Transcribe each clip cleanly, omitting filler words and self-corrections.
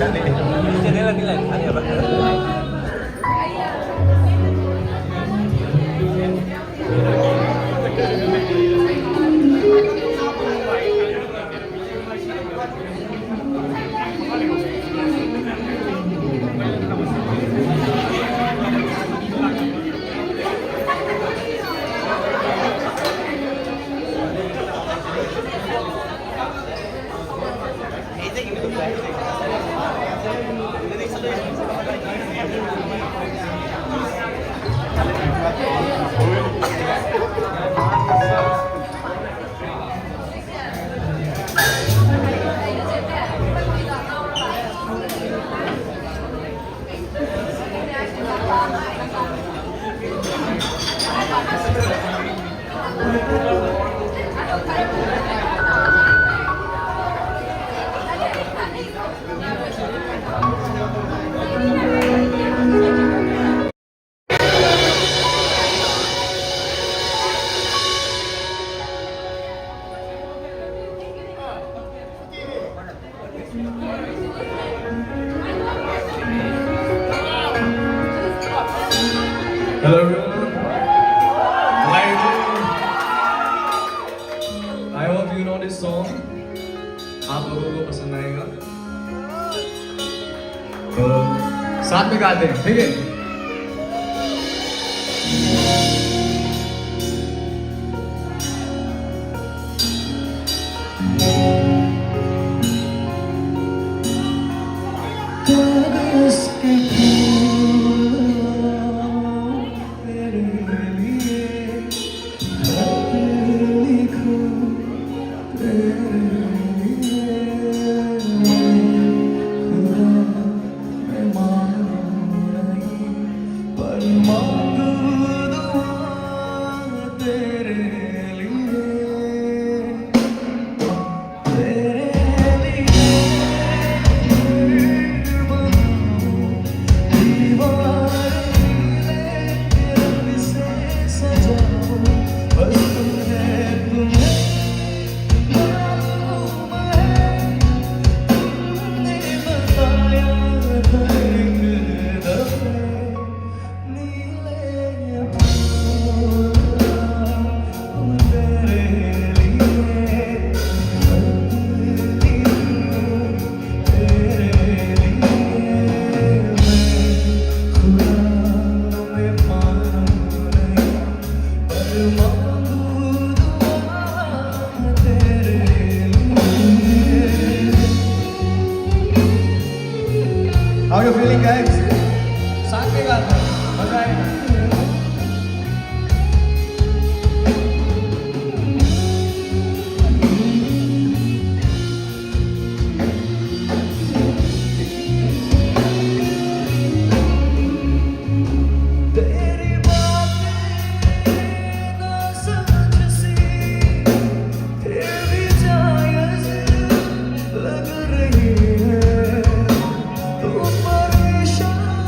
Jadi lagi lagi ya Pak. Hello everyone. I hope you know this song. आप लोगों को पसंद आएगा। तो साथ में गाते हैं, ठीक है? How you feeling guys? साथ में गाते हैं, मजा आएगा। लग रही है तो परेशान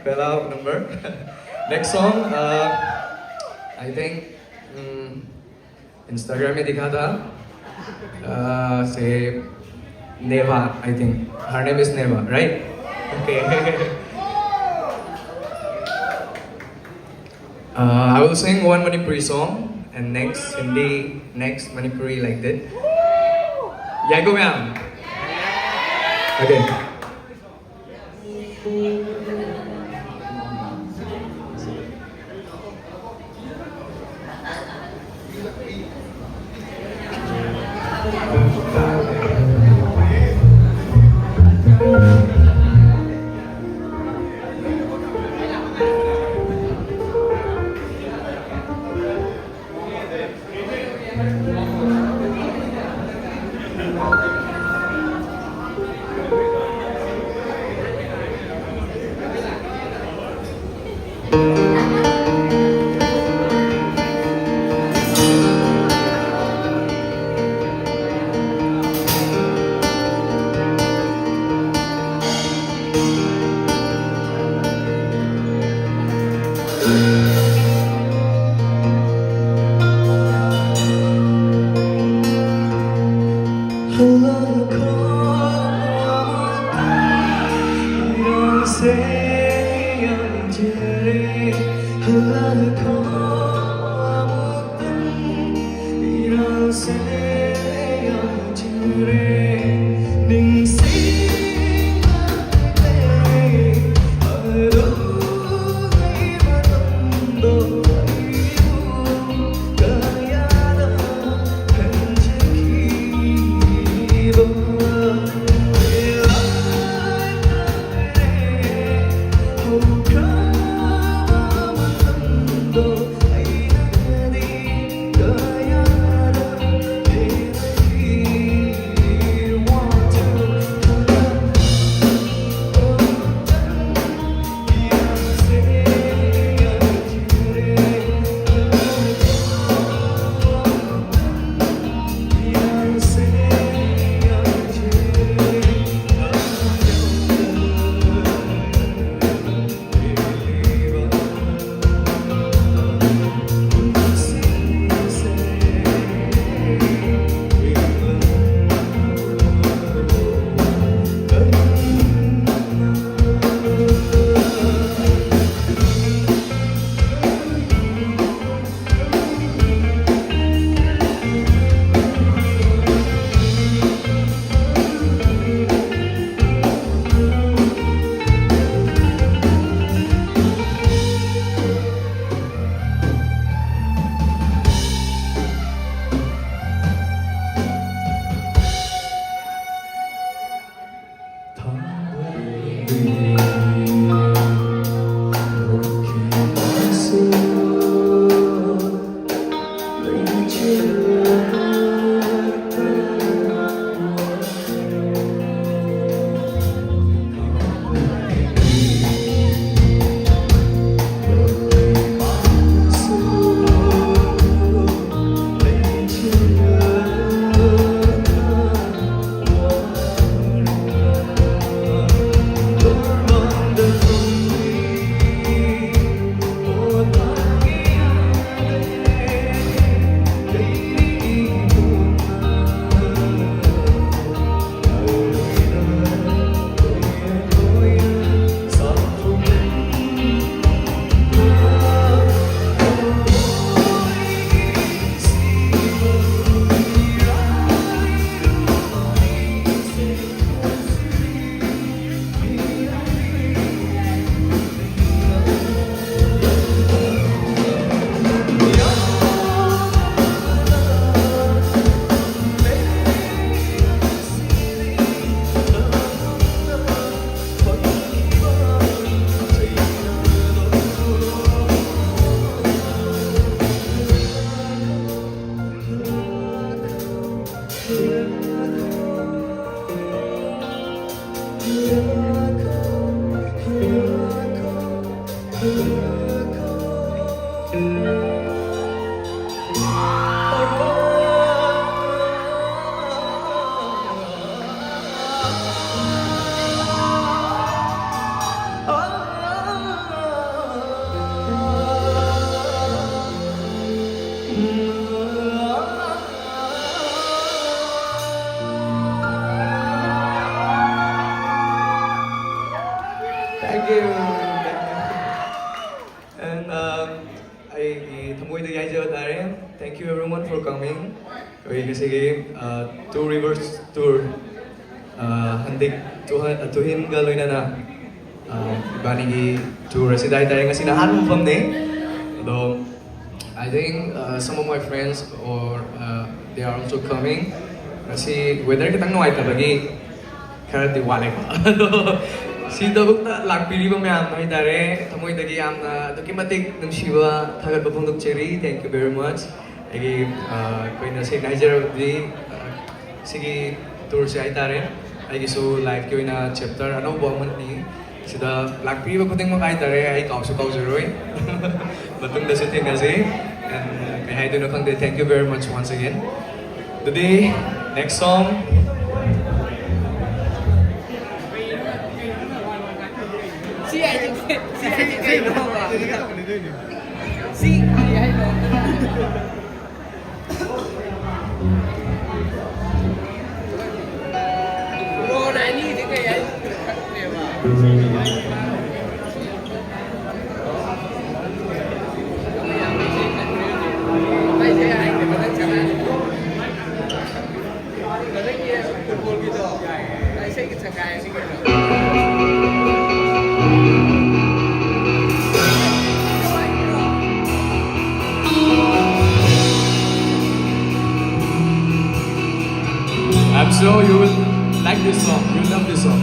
fell out number. Next song, I think Instagram में दिखा था say Neva, I think her name is Neva, right? Okay. I will sing one Manipuri song and next Hindi, next Manipuri like that. Yeah, go on. Okay. I thamoy da yai jaw tare. Thank you everyone for coming. Koi kasi Two Rivers tour handik tuhin galoy na ibani gi tour residai tare ngasi na anu pam ne. Although I think some of my friends or they are also coming. Kasi weather kitang nuai tabagi khara diwale ko. Si Dabukta Lakpiri ba mayam na itare tamoy dagi am na dokimatik ng Shiva thagat papundok cherry. Thank you very much. Agi koi na si Niger di sige tour siya itare. Agi so live koi na chapter ano ba man ni sida Lakpiri ba kuting mga itare ay kauso roy. Batong dasit yung kasi and kay hay do na kang thank you very much once again. Today next song. Sí, hay que no va. Sí, hay no. No, này đi thì cái ấy. Đây cái anh thì nó chẳng ai. Nó cái kia football gitu. Đây saya kita kayak sih gitu. I'm sure you will like this song. You will love this song.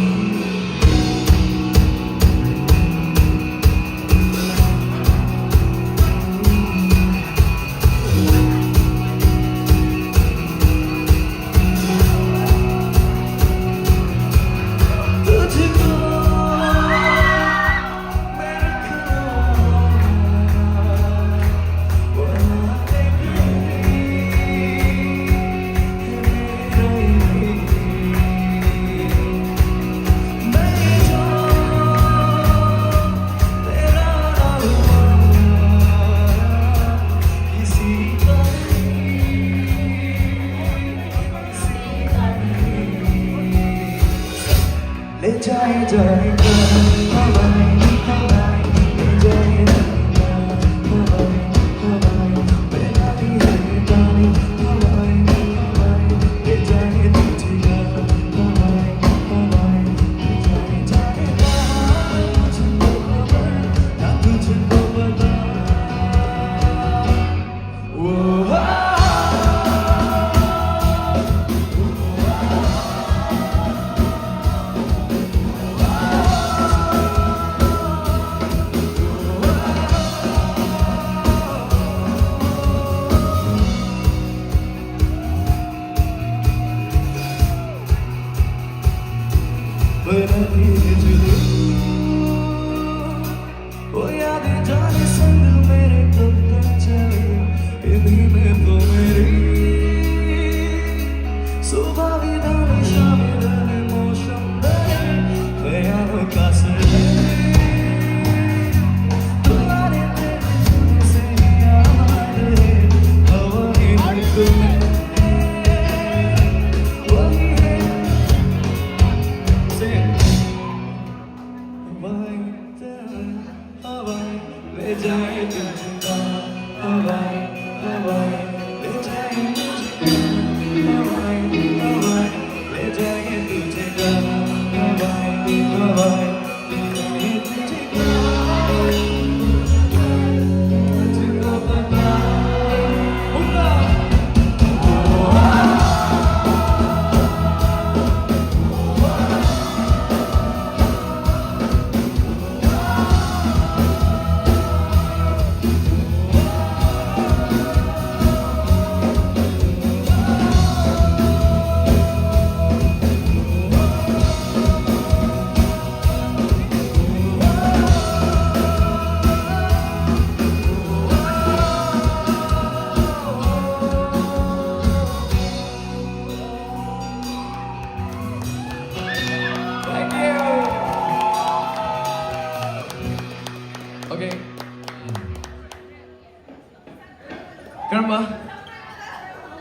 Karma?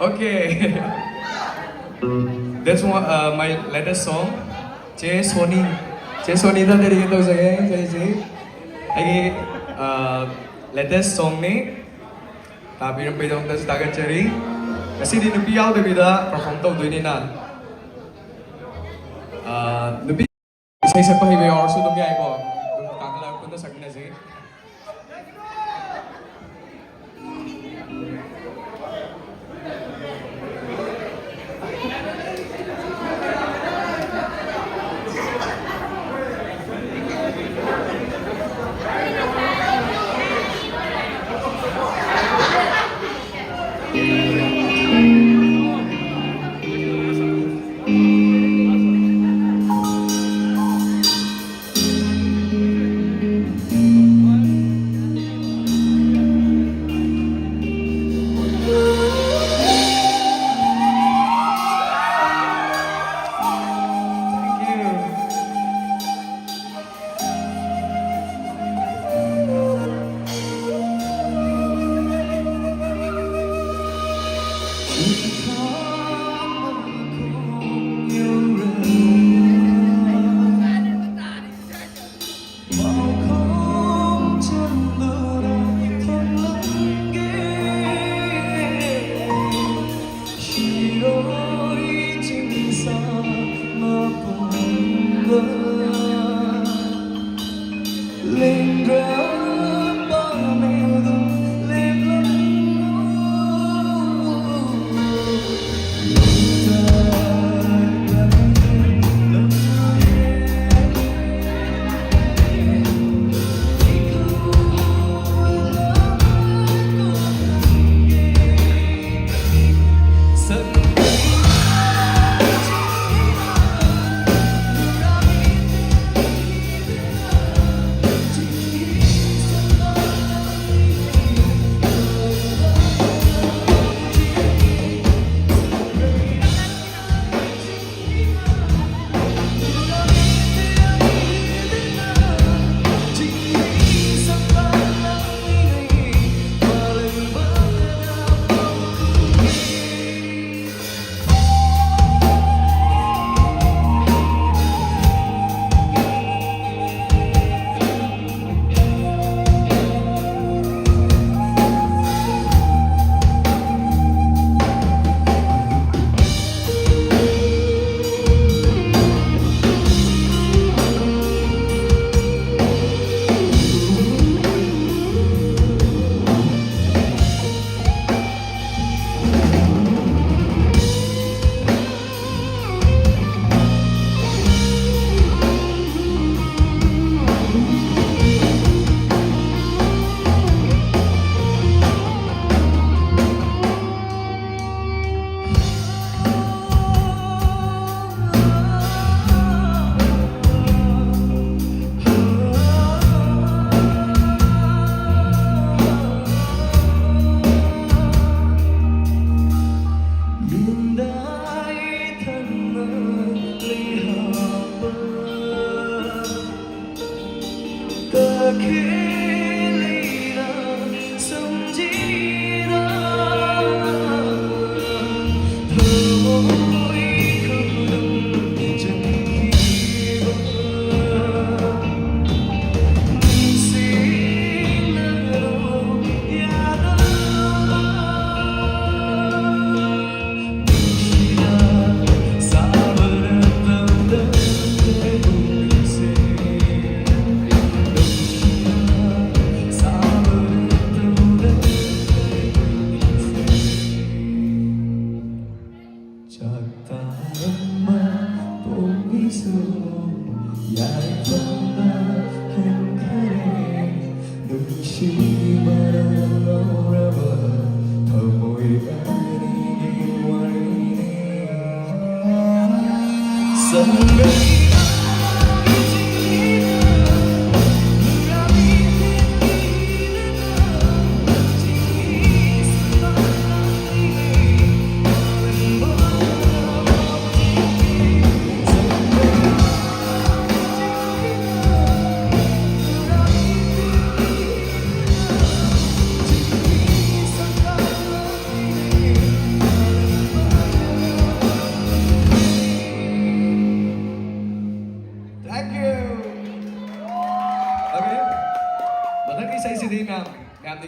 Okay. That's one, my latest song. Che Sony. Che Sony ta dedicate to sa kay Che. Ay latest song นี้ตามพี่น้องไปตรงนั้นสตาร์กันเจอรี่ก็สิ่งที่นุพี่เอาเดี๋ยวพี่จะ perform ตัวด้วยนี่นะนุพี่ใช้สักพักไปออร์สุดมีอะไรก็ต่างกันแล้วคุณต้องสักนิดสิ Thank you. Lên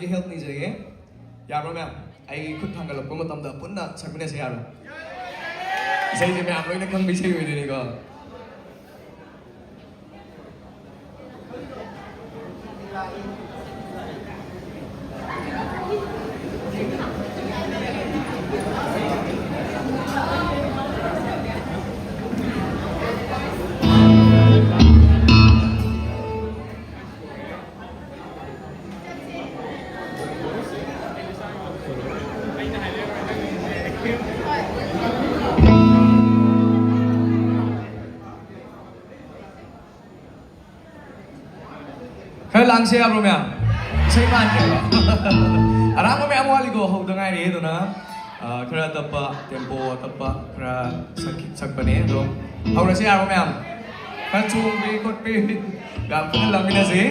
ꯒꯤ ꯍꯦꯜꯞꯅꯤ ꯖꯩꯒꯦ ꯌꯥꯕ꯭ꯔꯣ ꯃꯌꯥꯝ ꯑꯩ ꯈꯨꯠ ꯊꯥꯡꯒꯠꯂꯛꯄ ꯃꯇꯝꯗ ꯄꯨꯟꯅ ꯁꯛꯃꯤꯟꯅꯁꯦ ꯌꯥꯕ꯭ꯔꯣ 이제 매 안 보이는 건 미세요 이러니까 Khởi lăng xe rồi mẹ xây man kìa Arang mo mẹ mo aligo hầu dang ai đó na khara tappa tempo tappa khara sakpa ne do hầu ra xe rồi mẹ khara chung bi kot bi gam khởi lăng mina gì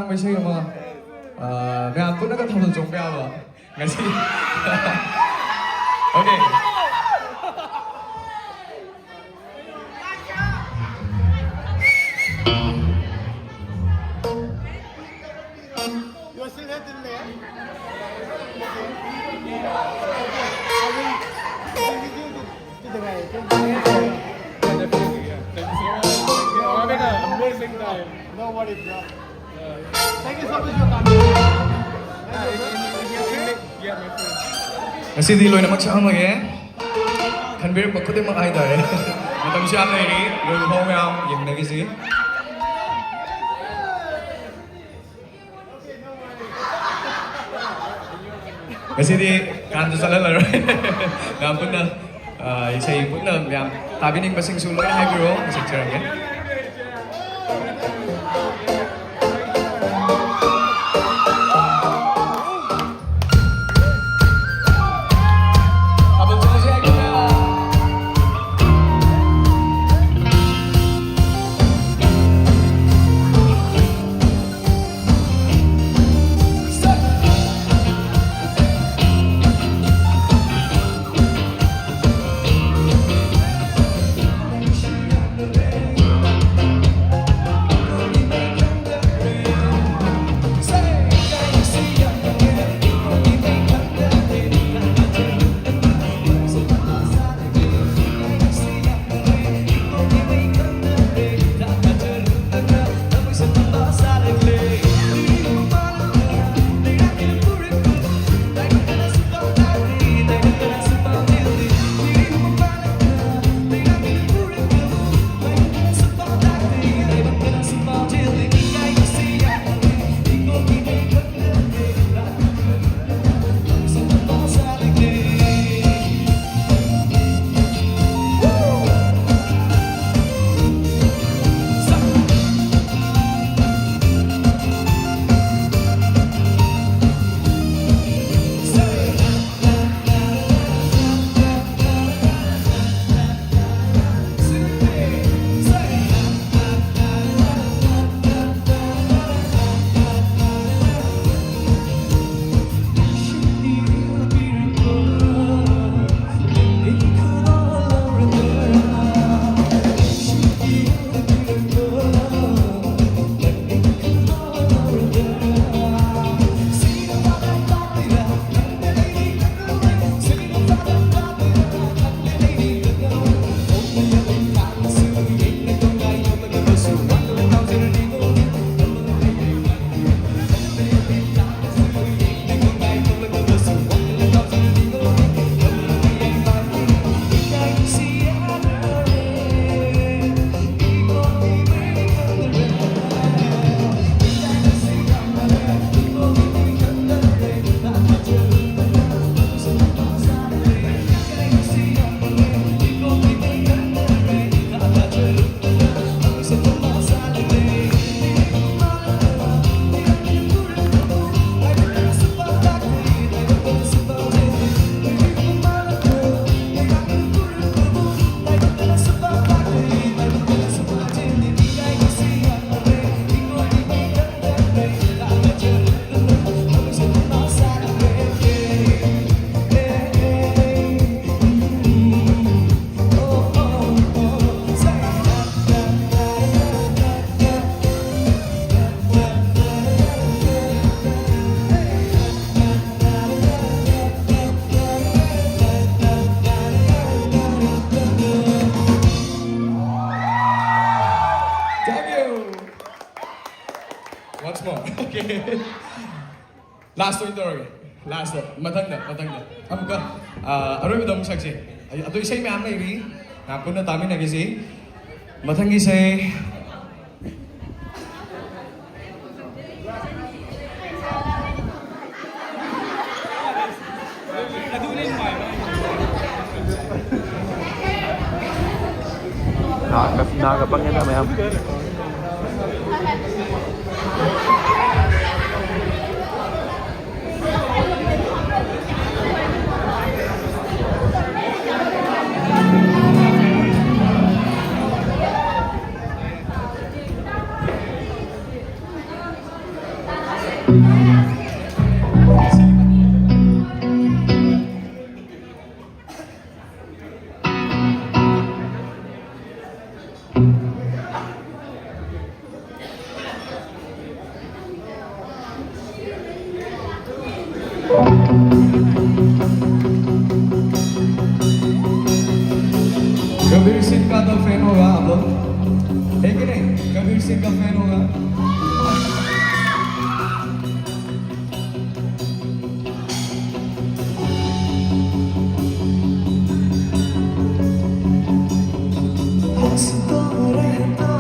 May say mga may ako na katapos yung kaya ba? Kasi okay. You are still heading there? No worry, bro. Thank you so much for coming. Ngasi di loy na magsama kan bir bakko de makai da matam siya na ni loy ho mayam yung nagisi ngasi di kan sa la nampun na isa ipon na yang tabi ning basing suloy na hi bro sa charang yan Once more. Okay. Last one story. Last one. Matanda. Ang ka. Aroy mo saksi. Ato isay may amay ri. Napun na tamin nagisi. Matang isay. Nakakapangyan na may am. Gabir sin ka to freno ga abo. है कि नहीं? कबीर सिंह का fan होगा। हंसता रहता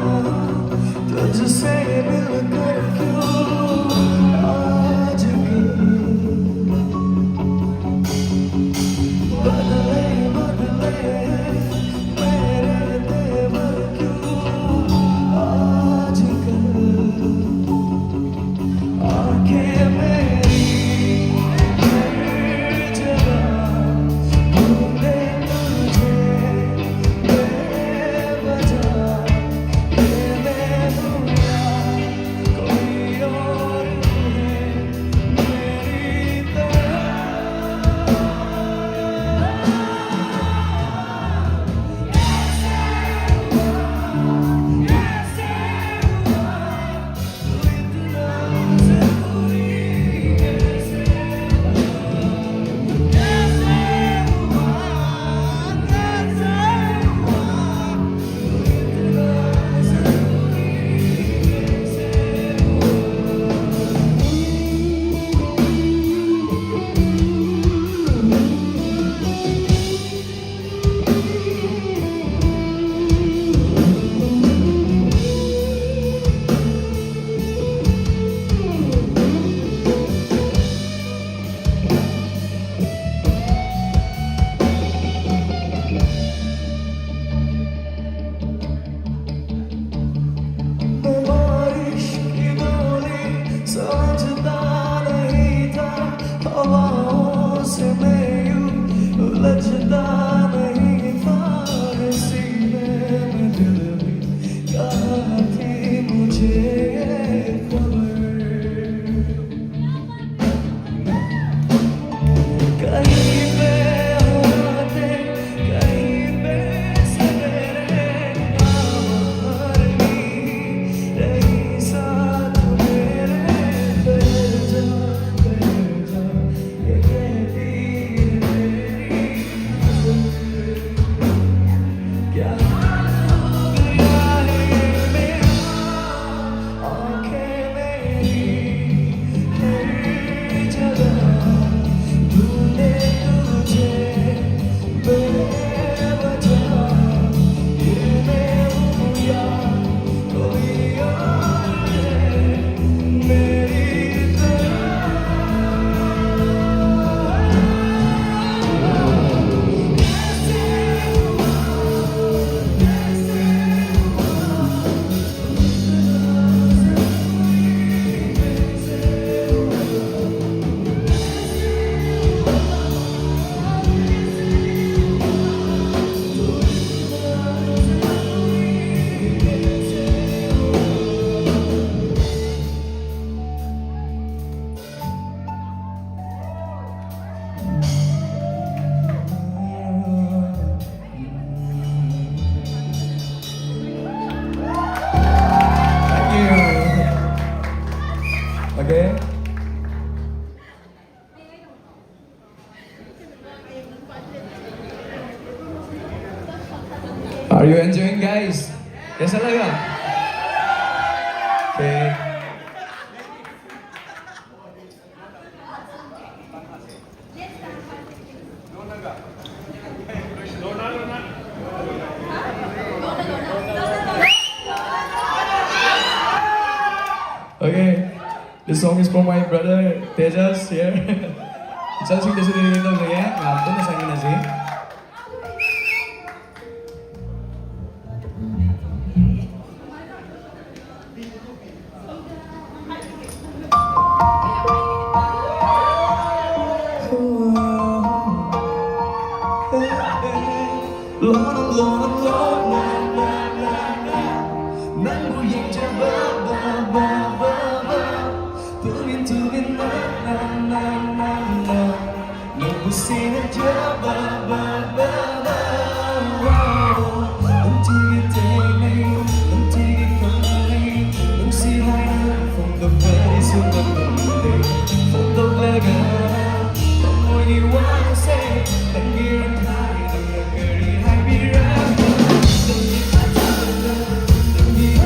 तुझसे मिलकर क्यों आजकल बदले बदले मेरे तेवर क्यों आजकल आंखें मेरी हर जगह ढूंढे तुझे बेवजह ये मैं हूँ या कोई और है मेरी तरह बारिश की डोली समझता नहीं था हवाओं से मैं यूं उलझता नहीं था सीने में दिल भी कहा थी मुझे ये खबर कहीं पे होते कहीं पे सवेरे बाहर रही साथ मेरे बेजा ये कहती है मेरी क्या हो गया है मेरा आंखें मेरी हर जगह ढूंढे तुझे बेवजह ये मैं हूँ या कोई और है मेरी तरह Thank you. Okay. Are you enjoying, guys? कैसा लगा? Okay. Okay, this song is for my brother Tejas here. Isang sing kasi din ito kaya ngapon na sangin na si. 난 우행자 Tumin tumin na Nubusin at jaba Ang tigit-tigay Ang tigit-kamay Ang sihayan From the very soon of the day From the lagan From you want to say Ang hirang kaya Ang nagkari hay birang Ang hirang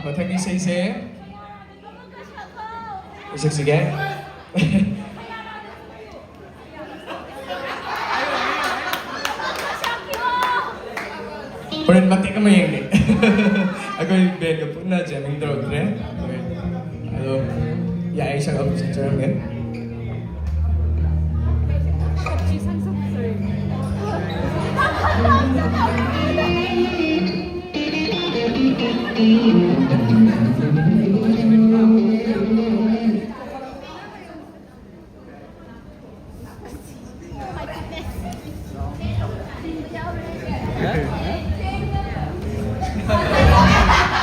मथंग इसे सकसिगे Horen mati ka mayeng Ako yung band ko na jamming drone rin. Hello. Yeah, isang ako sa charang yan.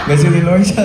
Medyo niloy siya.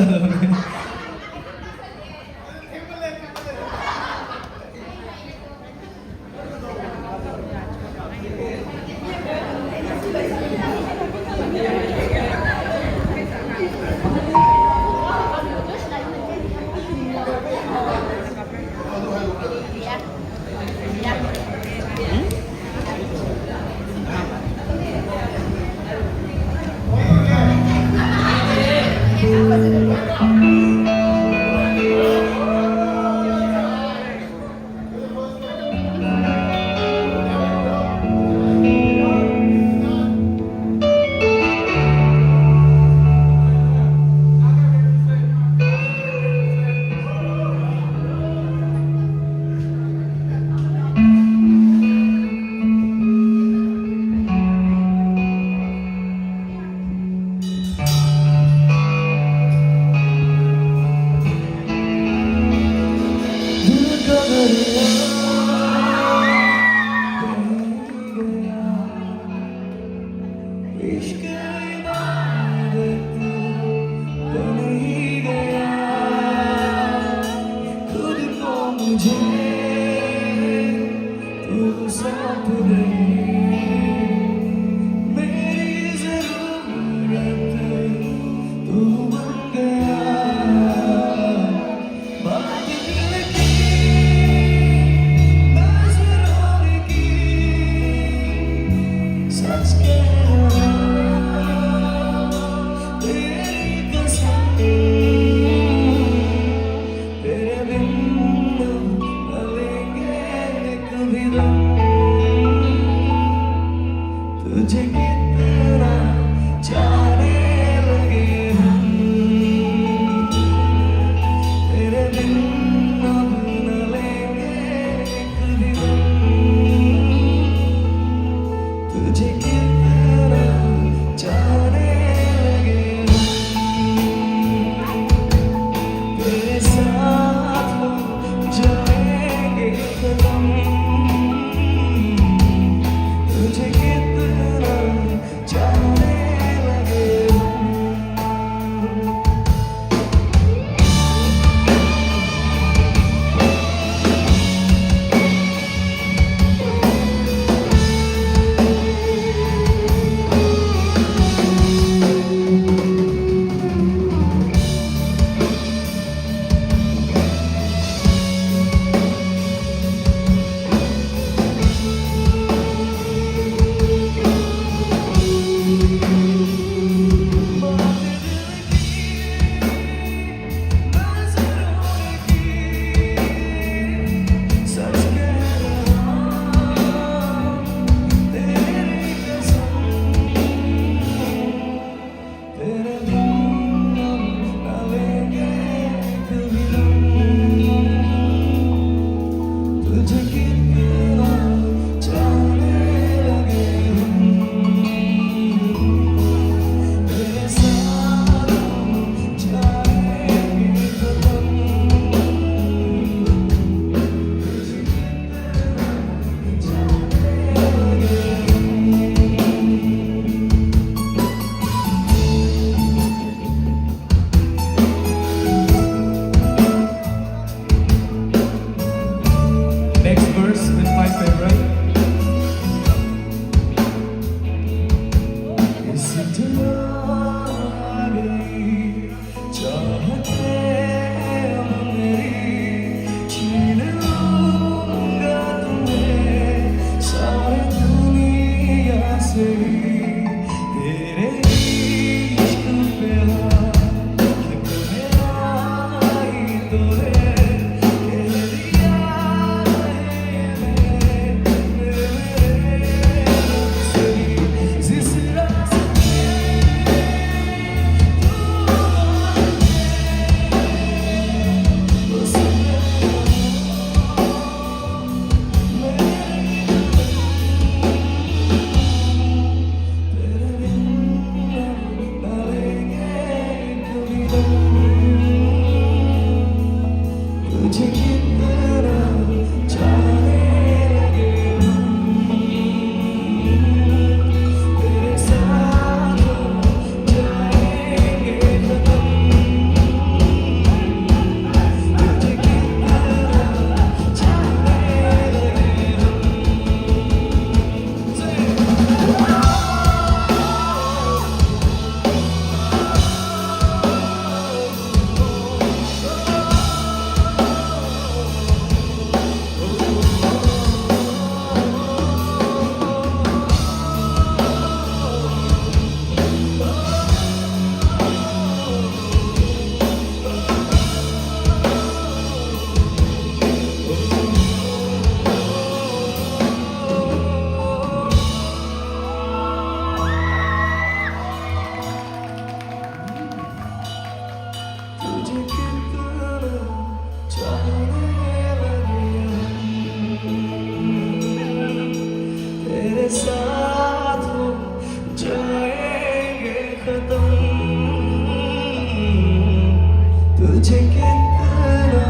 take it better.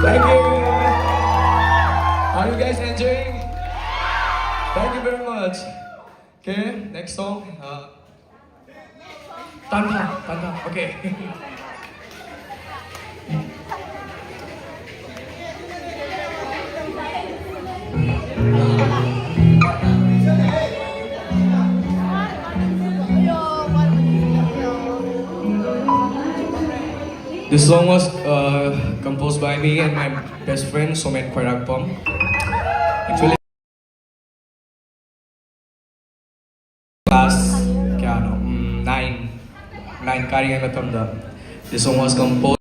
Thank you. Are you guys enjoying? Thank you very much. Okay, next song. Tanta. Okay. This song was composed by me and my best friend Somet Khairakpom. Actually, class nine carrying a This song was composed.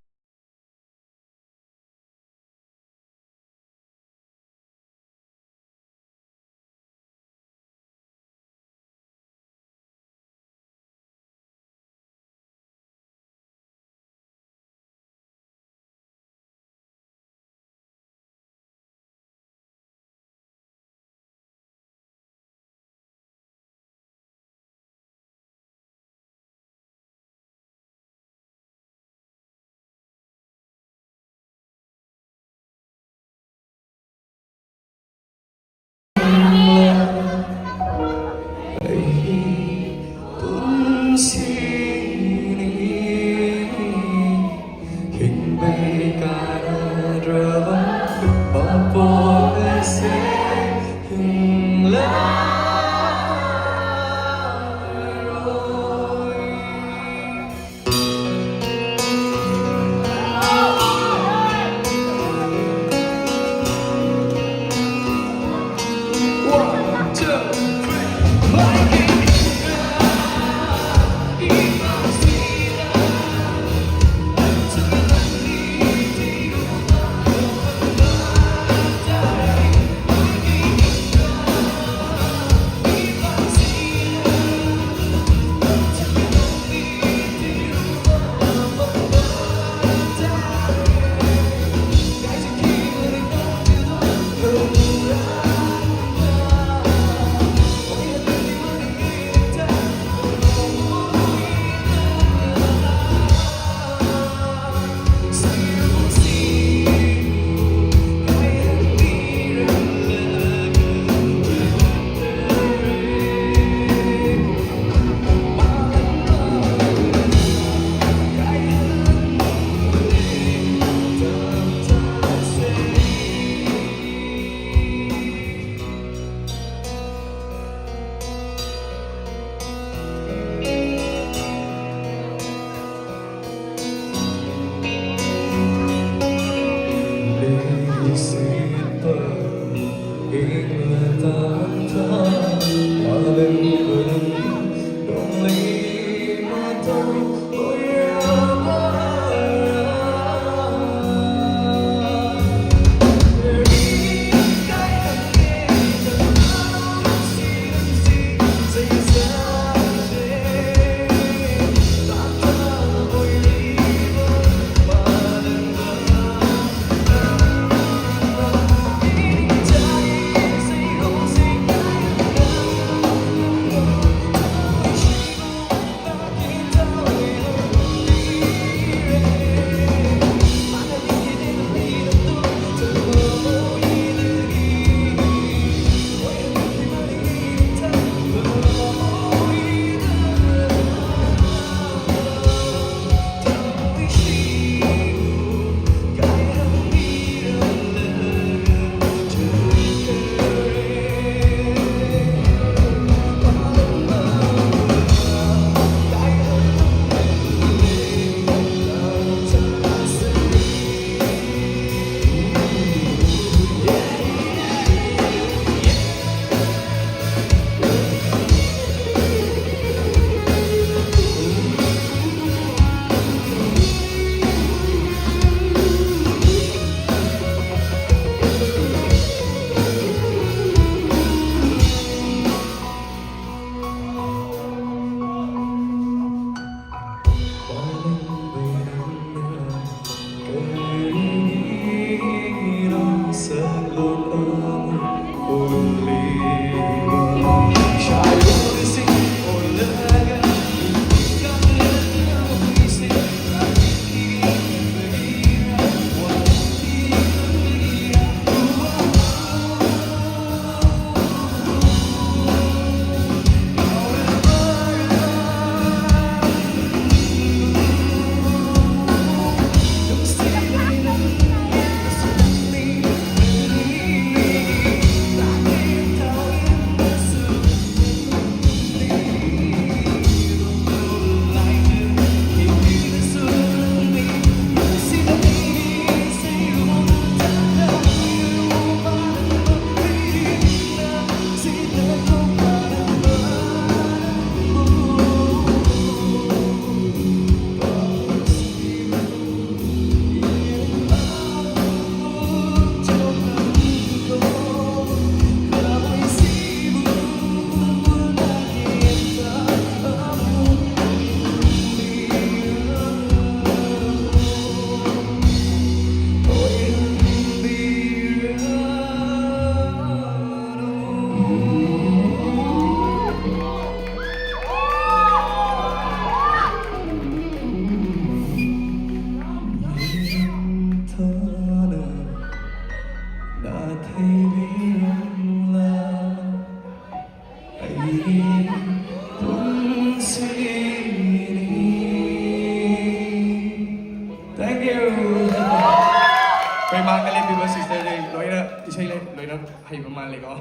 hay pamali ko.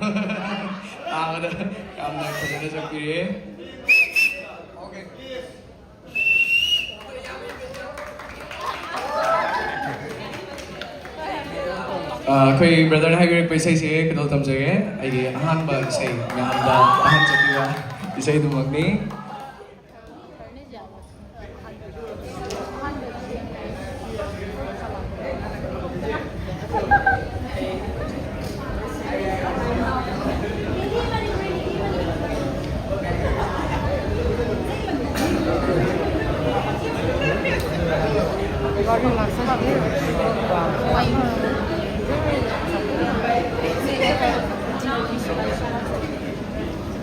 Ako na kam na ko na sa kiri. Okay. Koi brother na hagir pa isay sige kadol tam sige ay ahan ba isay nga handa ahan sa tiwa isay dumag ni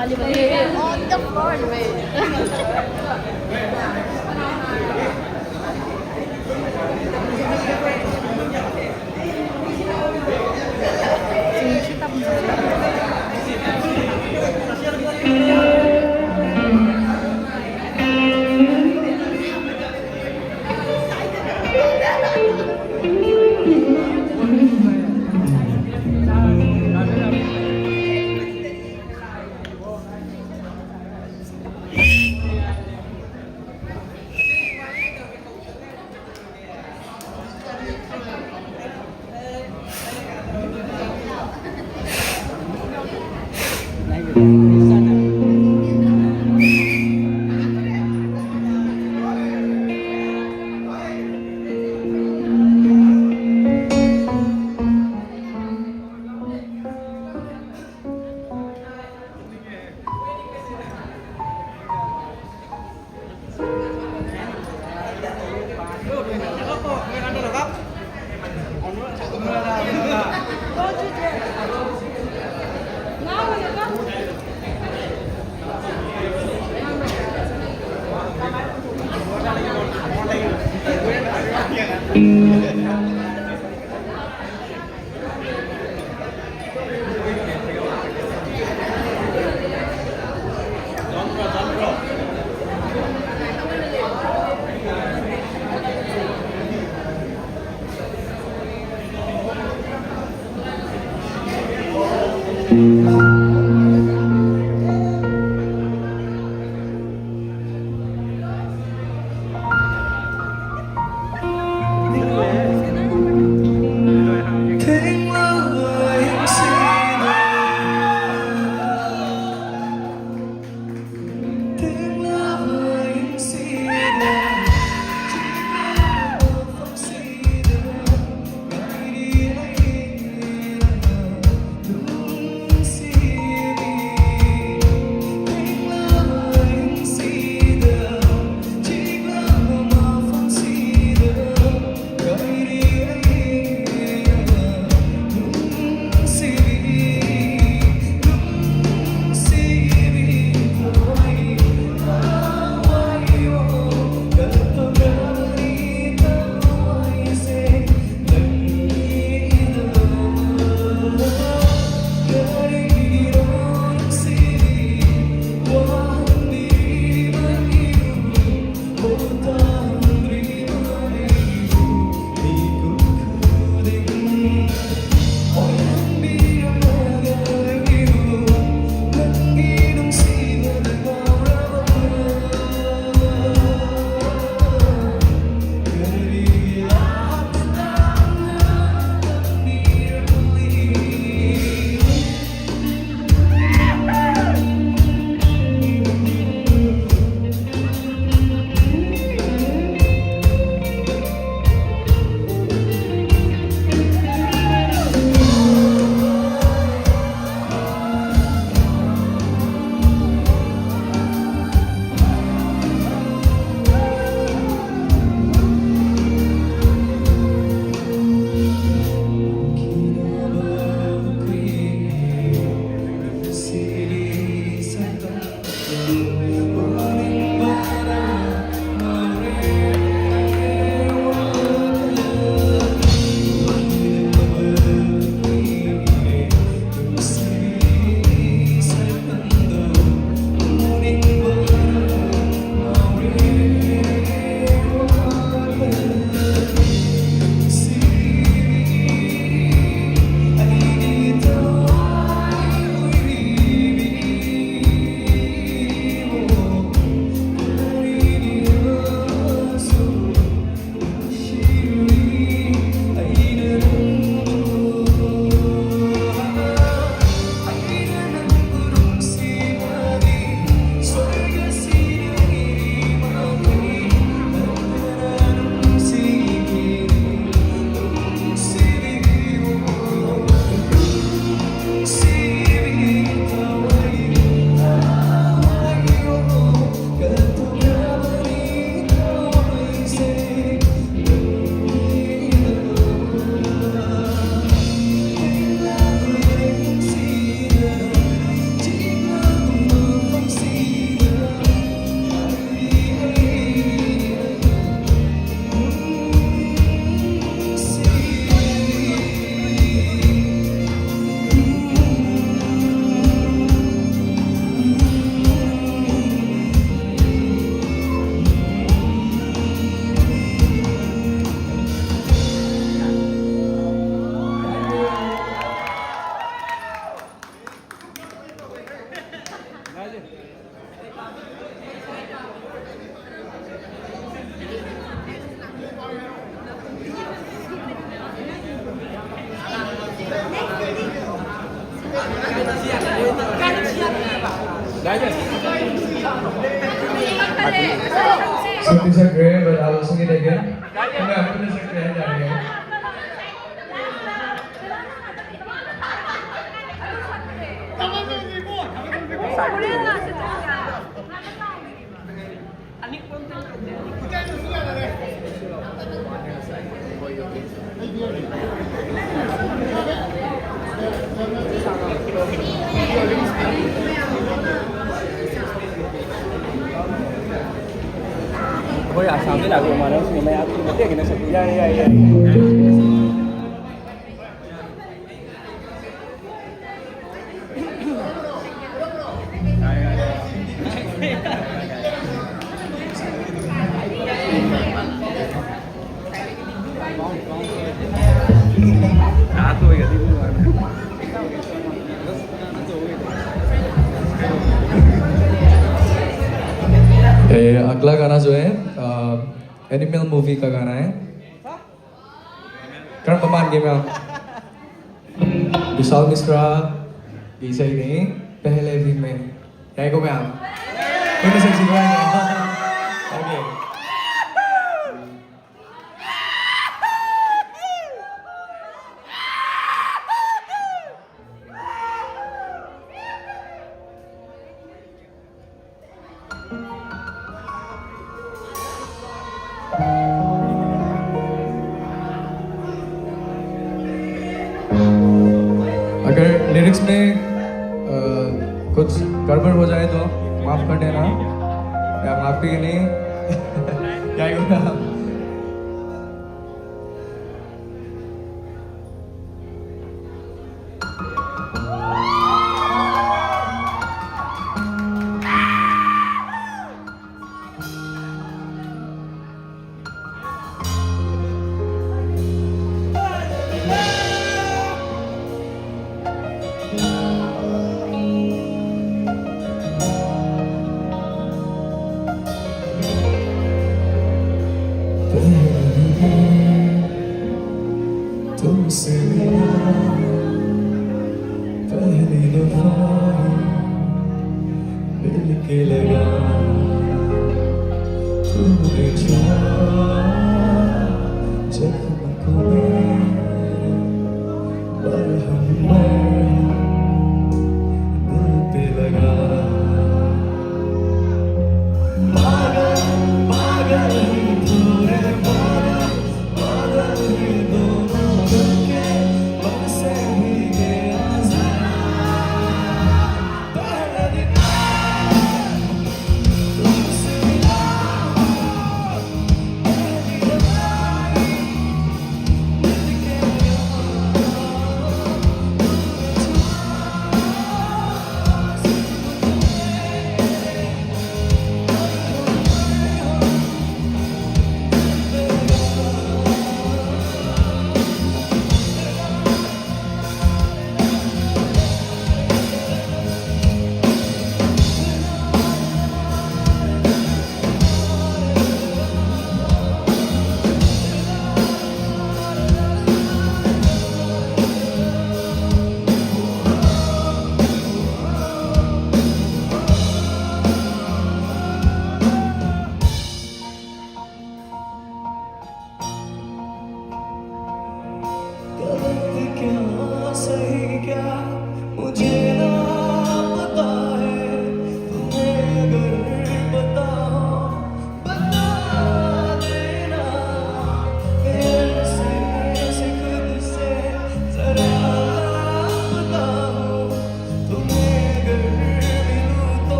On the floor, wait. So these are great, but I will sing it again. Kami ako na sa kaya niya. Ôi, sáng cái nào cũng mà nó thì mày ăn cái tiền nó sẽ yeah. tôi cả đi ngoài अगला गाना जो है animal movie का गाना है करण पमान के में Vishal Mishra Giza ही नहीं पहले भी मैं क्या को मैं आप कौन सा सिंगर है ओके अगर लिरिक्स में कुछ गड़बड़ हो जाए तो माफ कर देना या माफी नहीं क्या होगा तुमसे मिला पहली दफा दिल के लगा तूने छुआ जख्म को मरहम दिल पे लगा पागल पागल पूरे पागल ही दोनों के बरसे ही गया पहले दिन तुमसे मिला पहली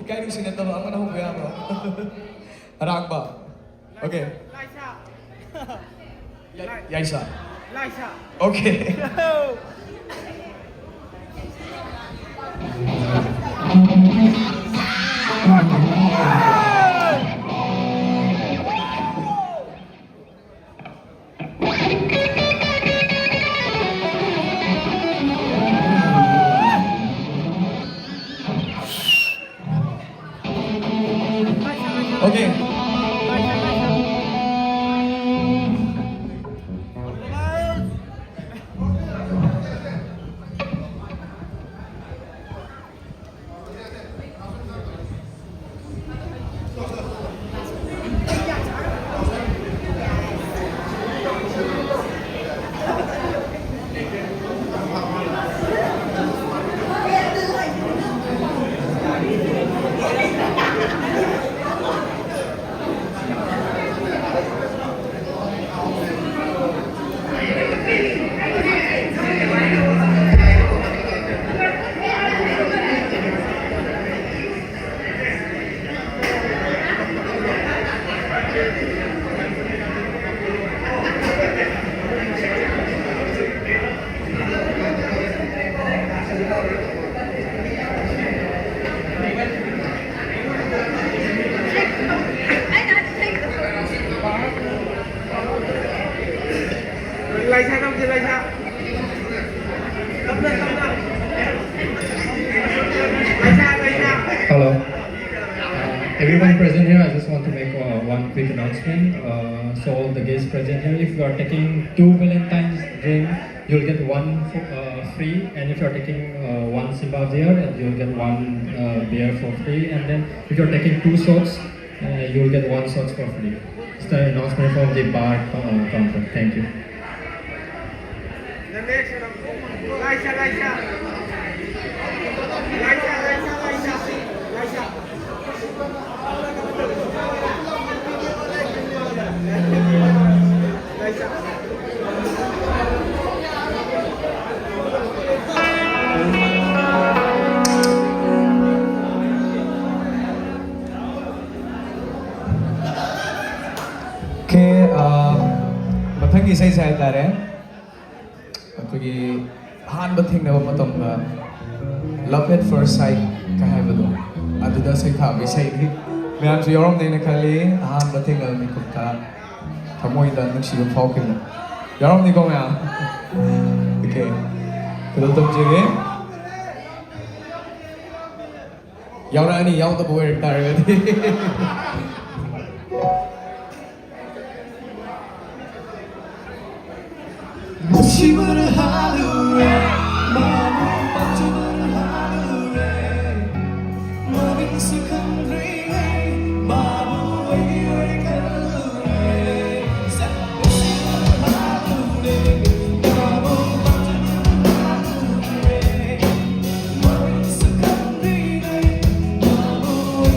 Ikaw yung sinatawa ang manahong kuya mo. Harang ba? Okay. Laisha. Yaisa. Laisha. Okay. Okay. Laisha không chị Laisha. Tập lên. Laisha. Hello. Everyone present here, I just want to make one quick announcement. So all the guests present here, if you are taking 2 Valentine's drink, you'll get one free. And if you are taking one Simba beer, you'll get one beer for free. And then if you are taking 2 shots, you'll get 1 shot for free. It's the announcement from the bar counter. Thank you. The next one. Laisha. Okay, mathang isay sa tare. Akogi han bathing na matom na love at first sight ka haibado. Aduda say tha isay ni mayam su yorom nei na khali han bathing na mi kupta thamoi da nuksi ko phaukin. Yorom ni ko mayam. Okay. Kudo tom jige. Yaura ani yaw da boy tare gadi. 무심을 하루에 마음을 빠져는 하루에 너는 익숙한 dreaming 마음을 왜 가루에 무심을 하루에 마음을 빠져는 하루에 너는 익숙한 dreaming 마음을 왜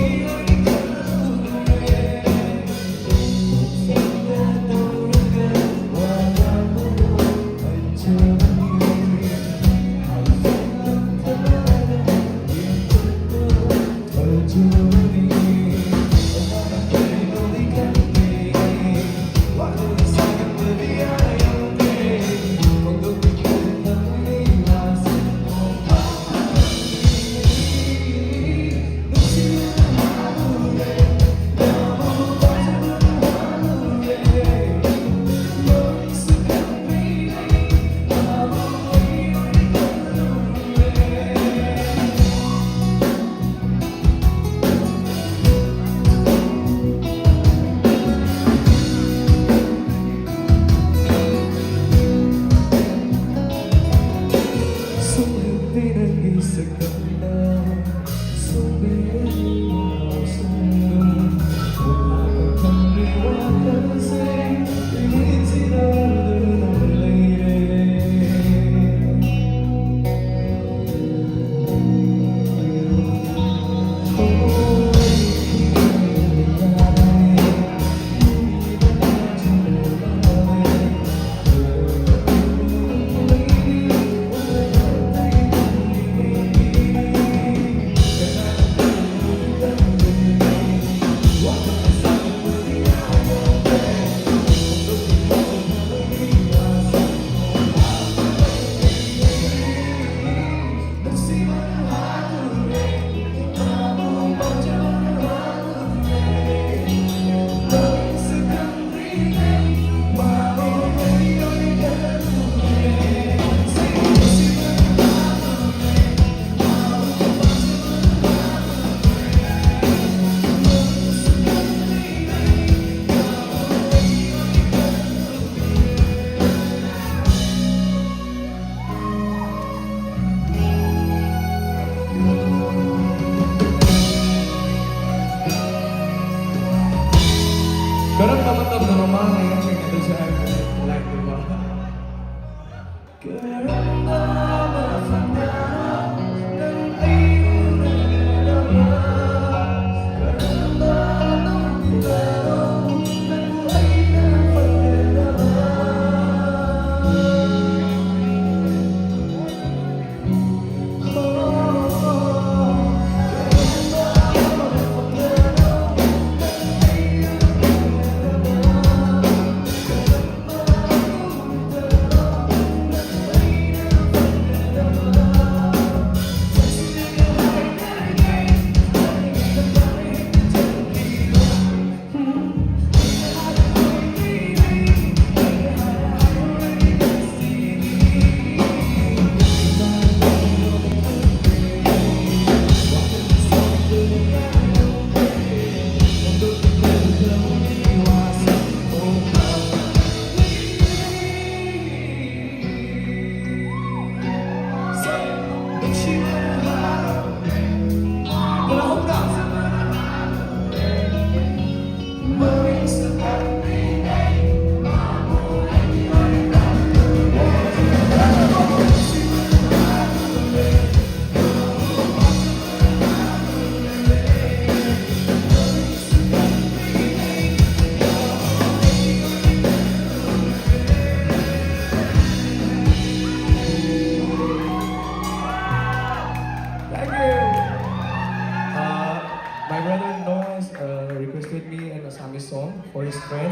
for his friend.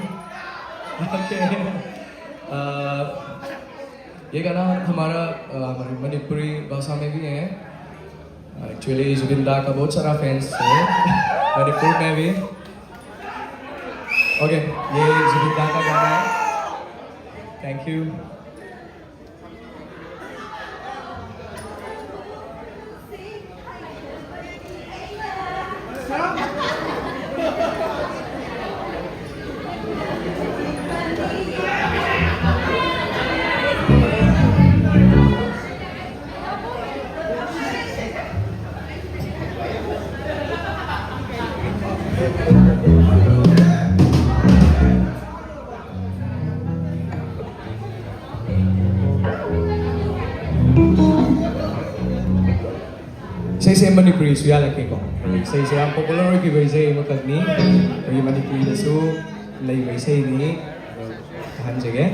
Okay. ये गाना हमारा मणिपुरी भाषा में भी है. Actually Zubin दा का बहुत सारा फैंस है मणिपुर में भी. Okay, ये जुबिन दा का गाना है. Thank you. Say Manipuri suya laki ko. Say ang popular ki bai say makagni. Pagi Manipuri na su lay bai say ni tahan jage.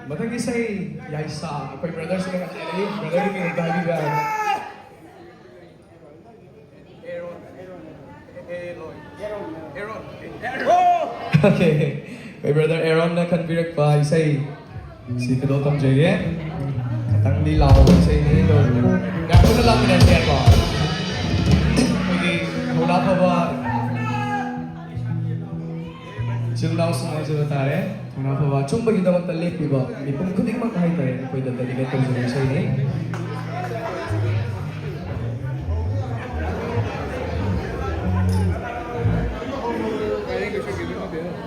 Matagi say Yaisa, ako'y brother sa mga kanilay, brother ni Nagdali ba? Okay, kay brother Aaron na kan birak pa, isay si Kadotong Jay, Tang Dilaw sa inyo. Nga ko na lang pinansiyan ko. Okay, wala pa ba? Sundaw sa mga sunatare. Wala pa ba? Chumba kita magtalip, di ba? May pangkuling makahit tayo. Pwede taligat ko sa inyo. Kaya ko siya ginawa ba?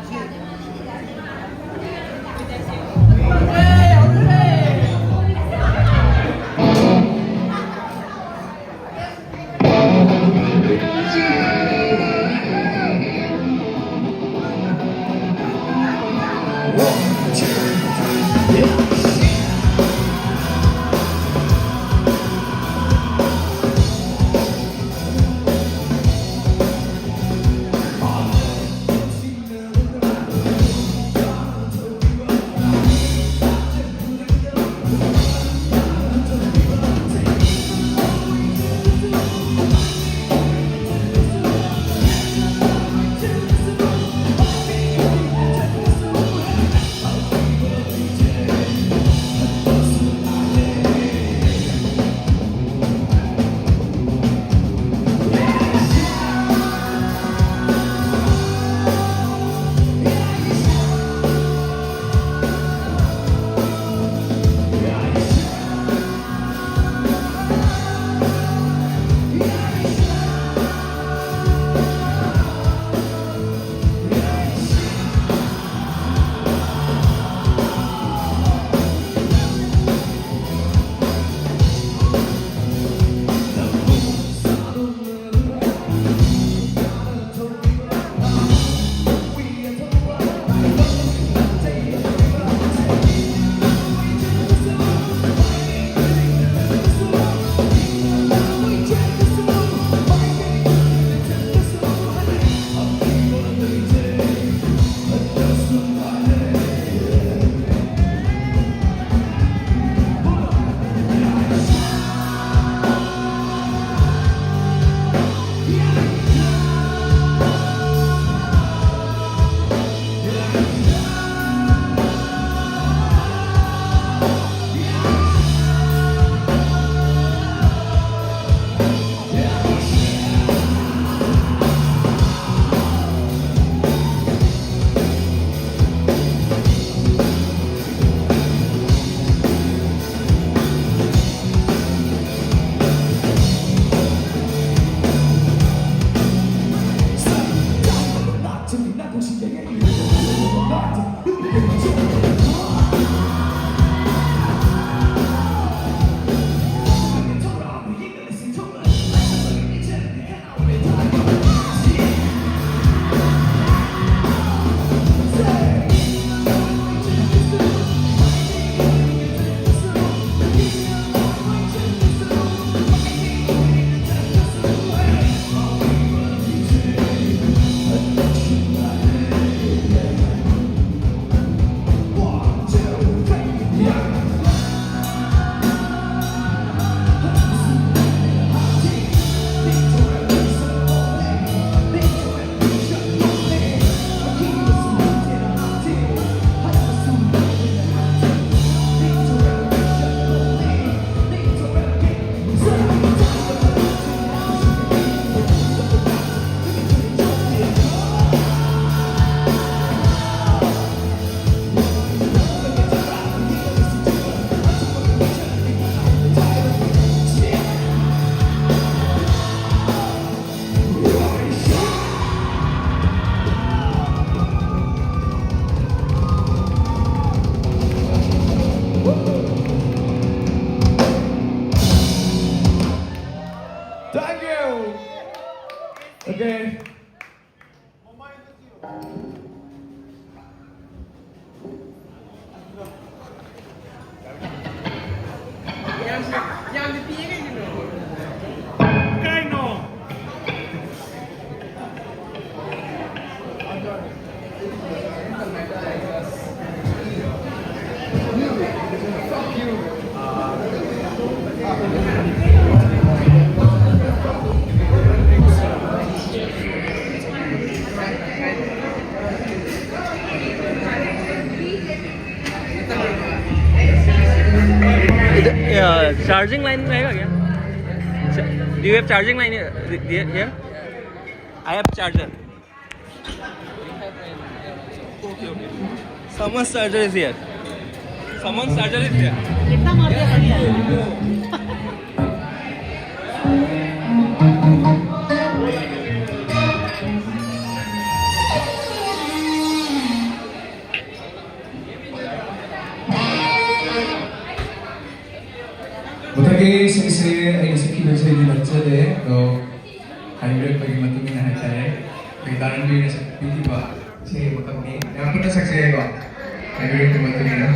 Charging line रहेगा क्या? Do you have charging line here? I have charger. Okay. Someone's charger is here. Someone's charger is here. कितना मार दिया बढ़िया 못하게 saya ay sakit sa inyo nagsabi so hybrid pagi matumi na hatay kailangan din na sa beauty ba sige matumi yang punta sa saya ko hybrid pagi matumi na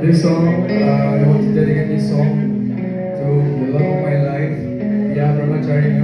This song, I want to dedicate this song to the love of my life, Pia Brahmacharya.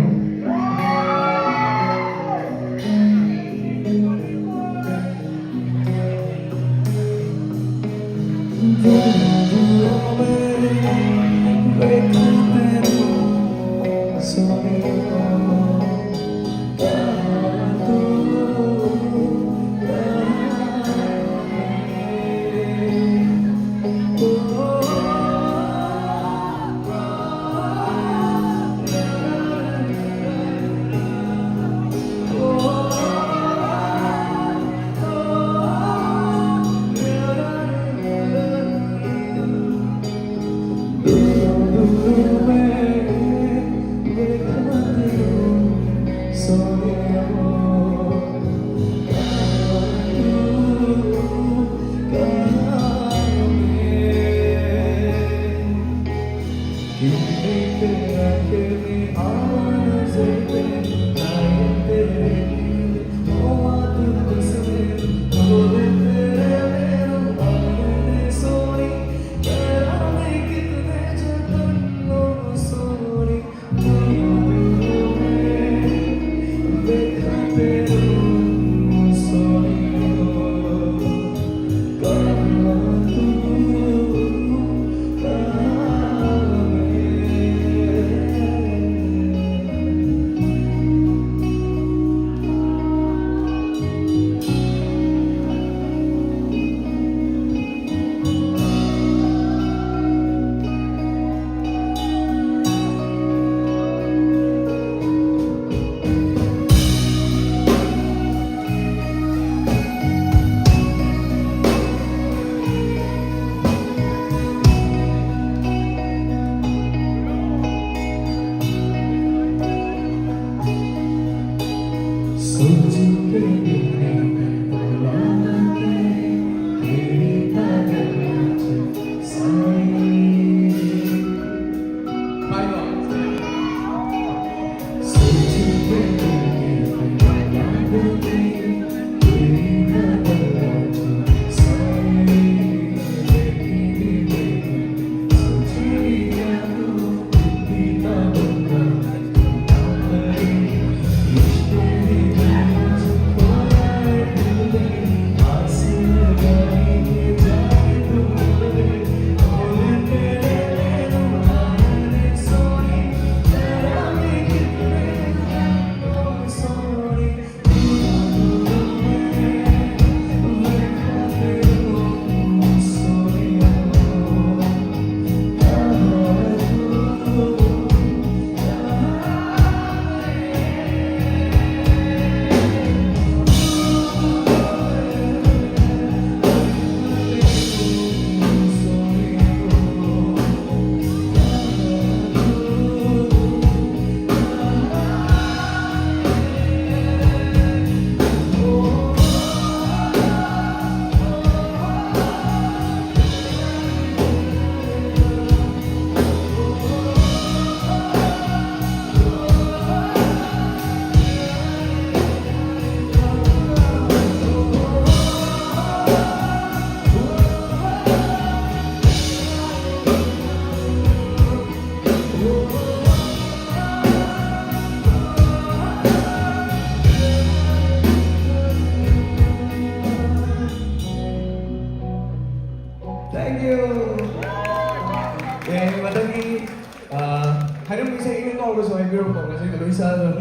ako sa my group ko kasi kaluisa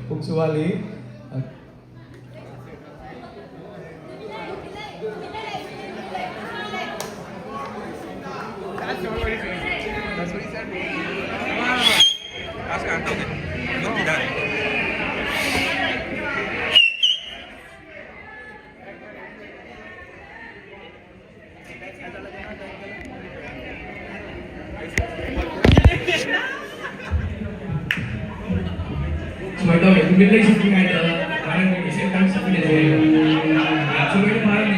punctually. That's what he said. That's what he said. Ask Anton. Look at that. So ito, bumili sa mga ito, parang isip kami sa pinili. So ito parang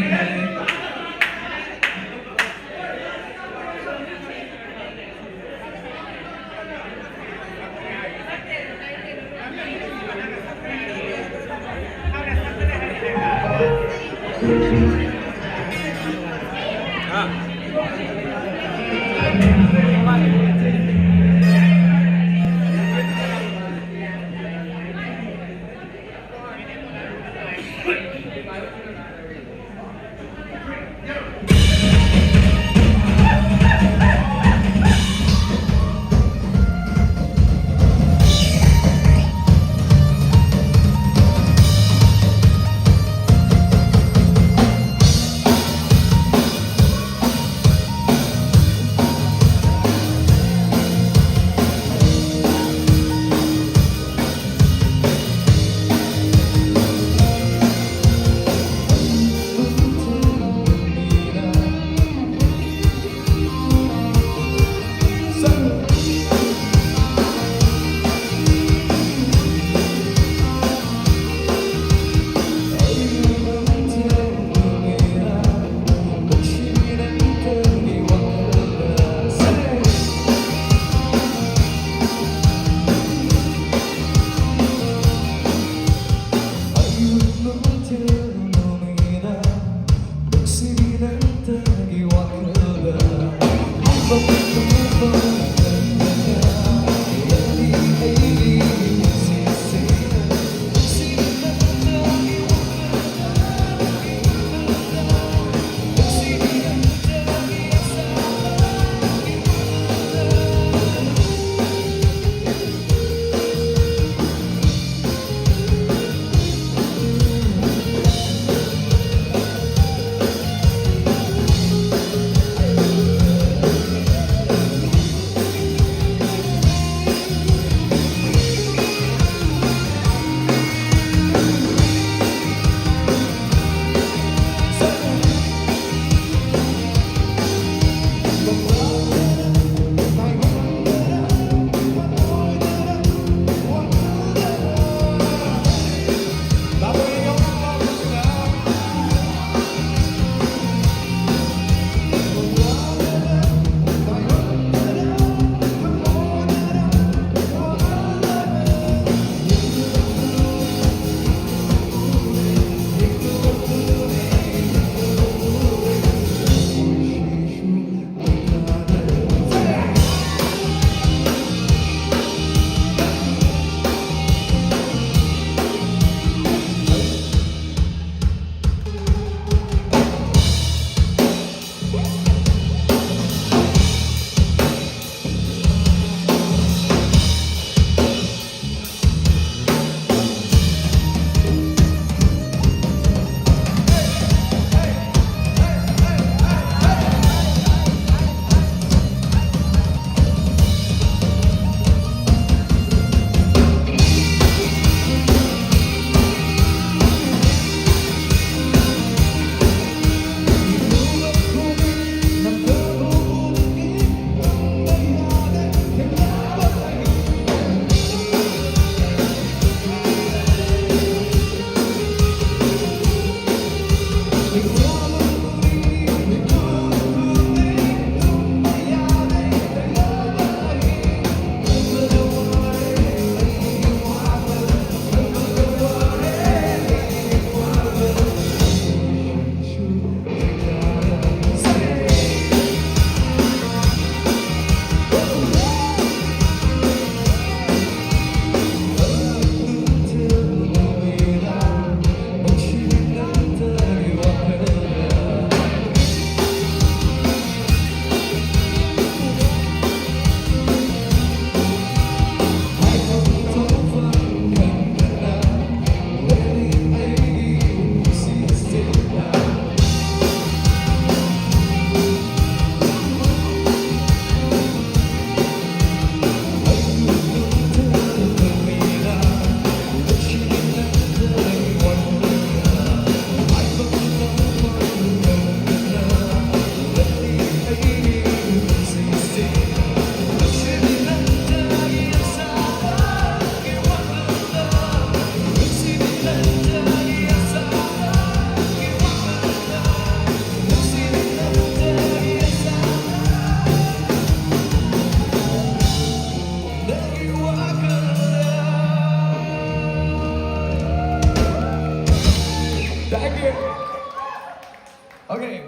Okay,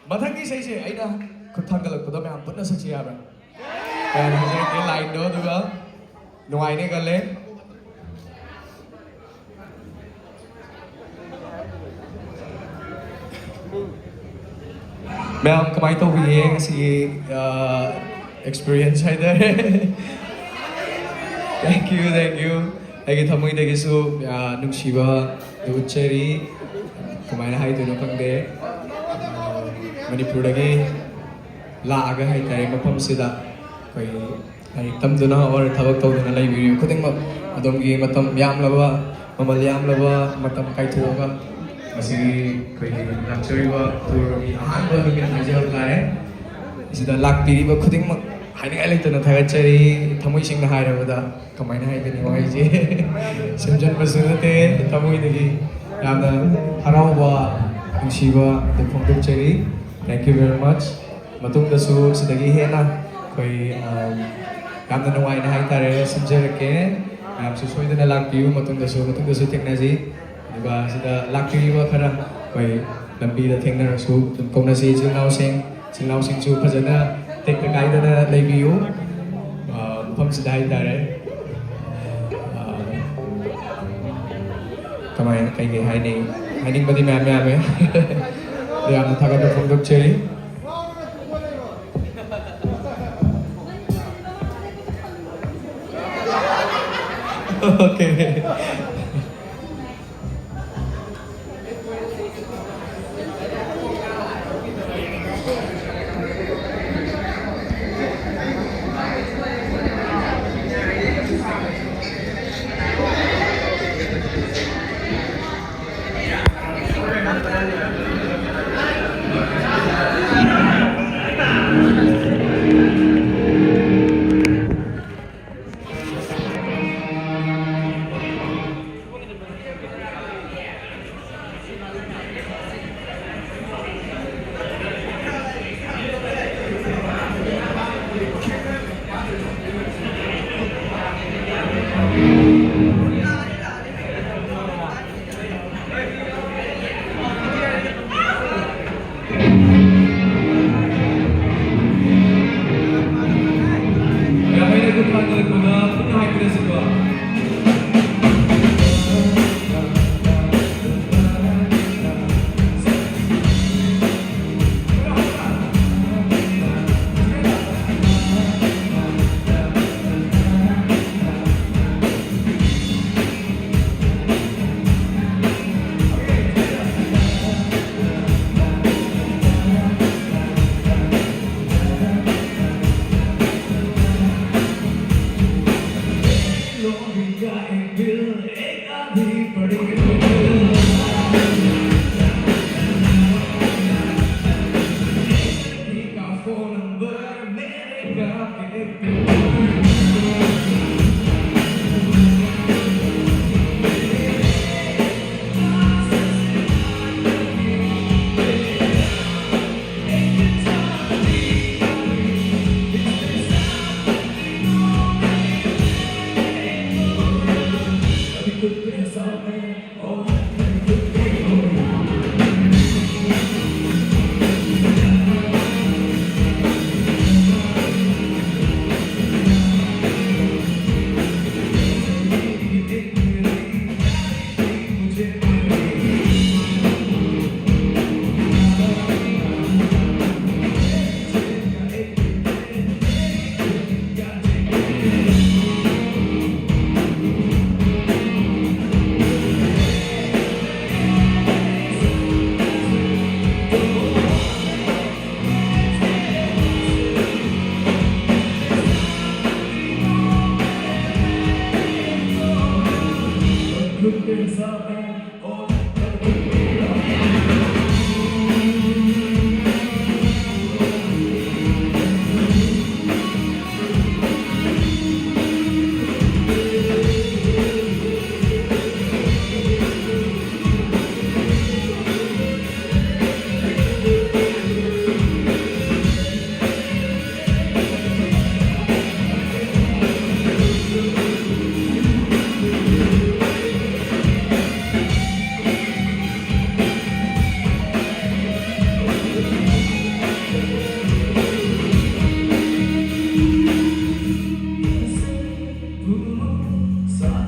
mathang gi sei ai na khut thang galak poda mayam punna sakchi yabra. Kaya hajai ke line do duga nuai ne galle. Mayam kamai to wi si experience hai da. Thank you. Ai ki thamoi de gi su nungsiba ucheri kamai na hai tu no kang de. Manipur dagi laaga hai tare mafam sida koi hai tamduna or thabak tawduna lai video khuding ma adom gi matam yam laba mamal yam laba matam kai thoga asi koi luxury wa tour ahan ba mi na jawab kare sida lak piri ba khuding ma hai ni ai tana thaga chari thamoi sing na hai ra da kamai na hai de ni wai je simjan basunate thamoi dagi yamna harau ba nungsiba de phongdok chari. Thank you very much. Matung da su sidagi hena koi yamna nuai na hai tare simjarake yam su soi da lak piu matung da su teknaji diba sida lak piu ba khara koi lambi da thengna su kongna si jingnau sing su phajana tek ka kai da lai piu pham sida hai tare kamai kai ge hai ning badi ma'am yamna thaga da phongdok cheri. Okay.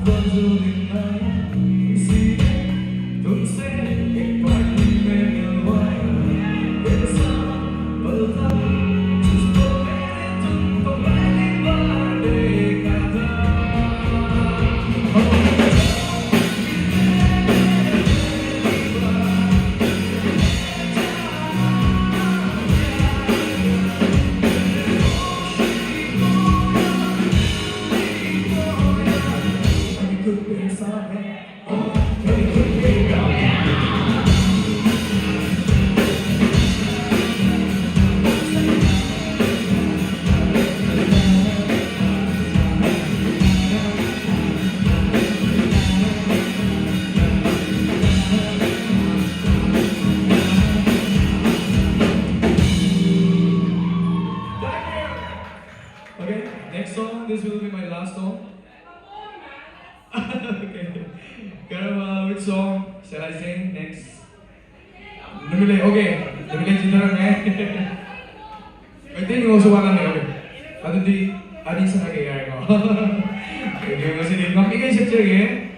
con dù tình mai gì tôi sẽ kết quả tình mê nhiều hoài bên sao bờ thắm just for me tung vào vai đi qua để cả ta Okay, next song. This will be my last song. Okay. Karawa, which song shall I sing next? Namile, okay. Namile Jitaran I think also one okay. Ado di adi sa nagyayari ko. Okay, kasi di makikay siya again.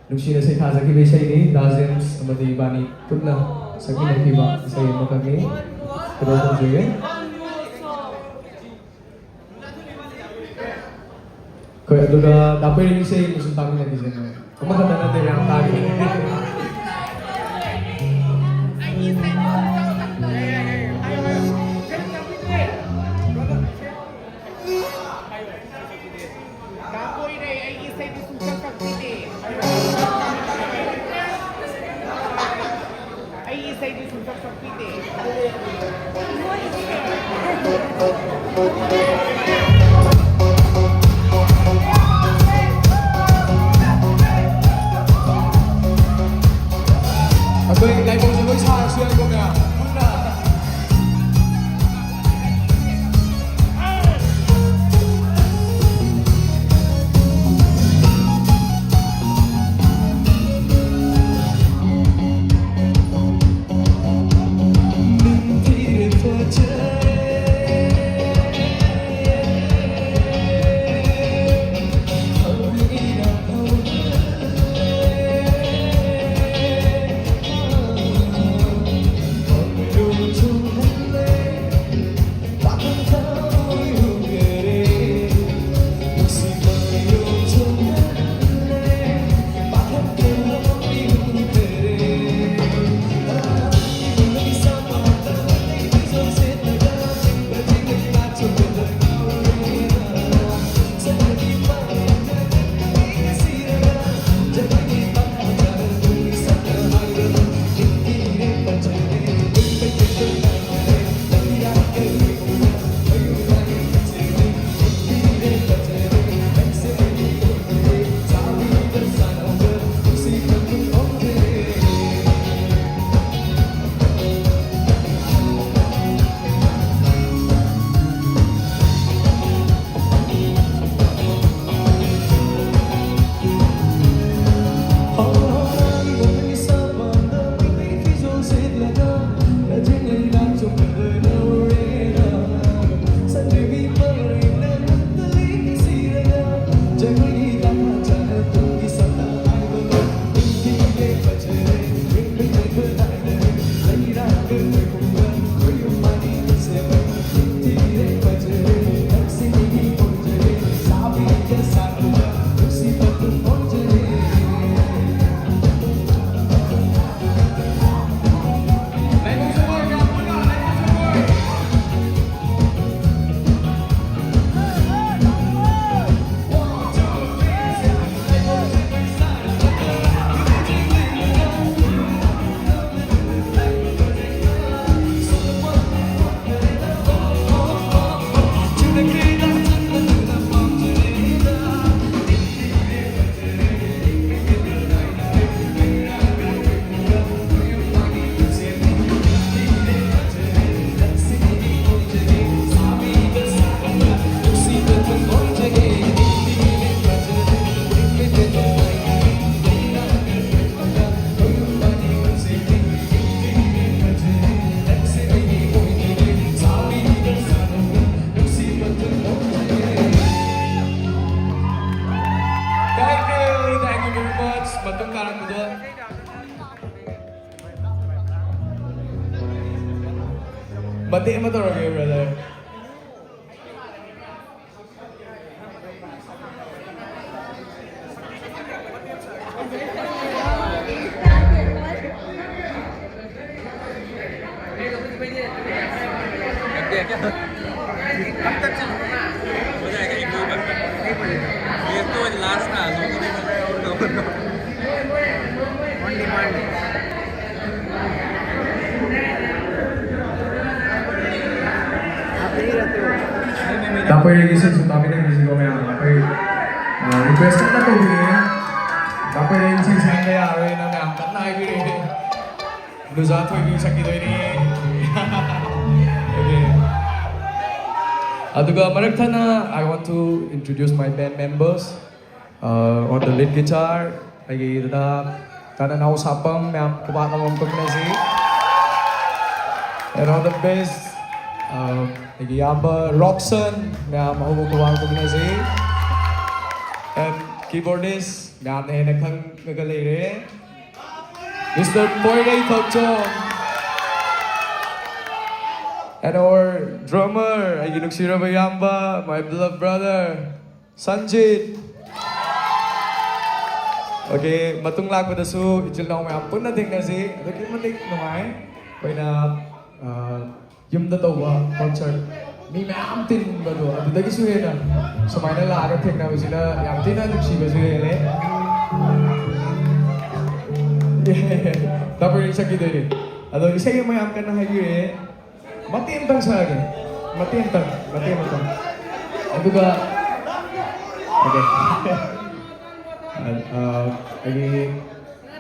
Nung sinasay sa kibisay ni Dozens ꯑꯃꯗꯤ ꯏꯕꯥꯅꯤ ꯄꯨꯟꯅ ꯁꯛꯃꯤꯟꯅꯈꯤꯕ ꯏꯁꯩ ꯑꯃꯈꯛꯅꯤ ꯀꯩꯗꯧ ꯇꯧꯖꯒꯦ ꯑꯩꯈꯣꯏ ꯑꯗꯨꯒ ꯗꯥꯄꯣꯏꯔꯤꯒꯤ ꯏꯁꯩ ꯑꯃꯁꯨ ꯇꯥꯃꯤꯟꯅꯈꯤꯁꯦ ꯑꯃꯈꯛꯇ ꯅꯠꯇꯦ ꯃꯌꯥꯝ ꯇꯥꯈꯤ ꯑꯩꯈꯣꯏ ꯂꯥꯏꯕꯧ ꯖꯒꯣꯏ ꯁꯥꯔꯁꯨ ꯌꯥꯏꯀꯣ ꯃꯌꯥꯝ ꯄꯨꯟꯅ matong karang muda. Batik mo to, brother. Tapos register sa tabi ng music ko may request na to gini. Tapos register sa kaya ay na naamkat na gini. Luza to yung sakit ini. Okay. Aduga marakta na I want to introduce my band members. On the lead guitar, lagi tada na usapang may kumakawang kombinasi. And on the bass, lagi aba Roxanne, may mahubog kombinasi. And keyboardist, may nahinag kang gagalere. Mr. Poirey Tokchong. And our drummer, ay ginugsira bayamba, my beloved brother, Sanjit. Okay, matung lag pada su, ichil na may ampun na ting na si, lagi man ting numay, kaya na yung datawa concert, may amtin ba do, ado dagi suhe na, so may nalagat ting na sila, amtin na nagsiba suhe na. Tapos isa kita rin, ado isa yung may amkan na hayo eh. Matintang sa akin. Matintang. Ito ba? Okay. Lagi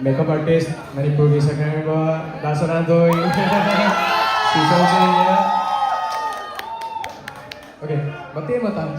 makeup artist, Manipuri sa kanya ba? Dasaradoy. Si Sonsi niya. Okay. Matintang.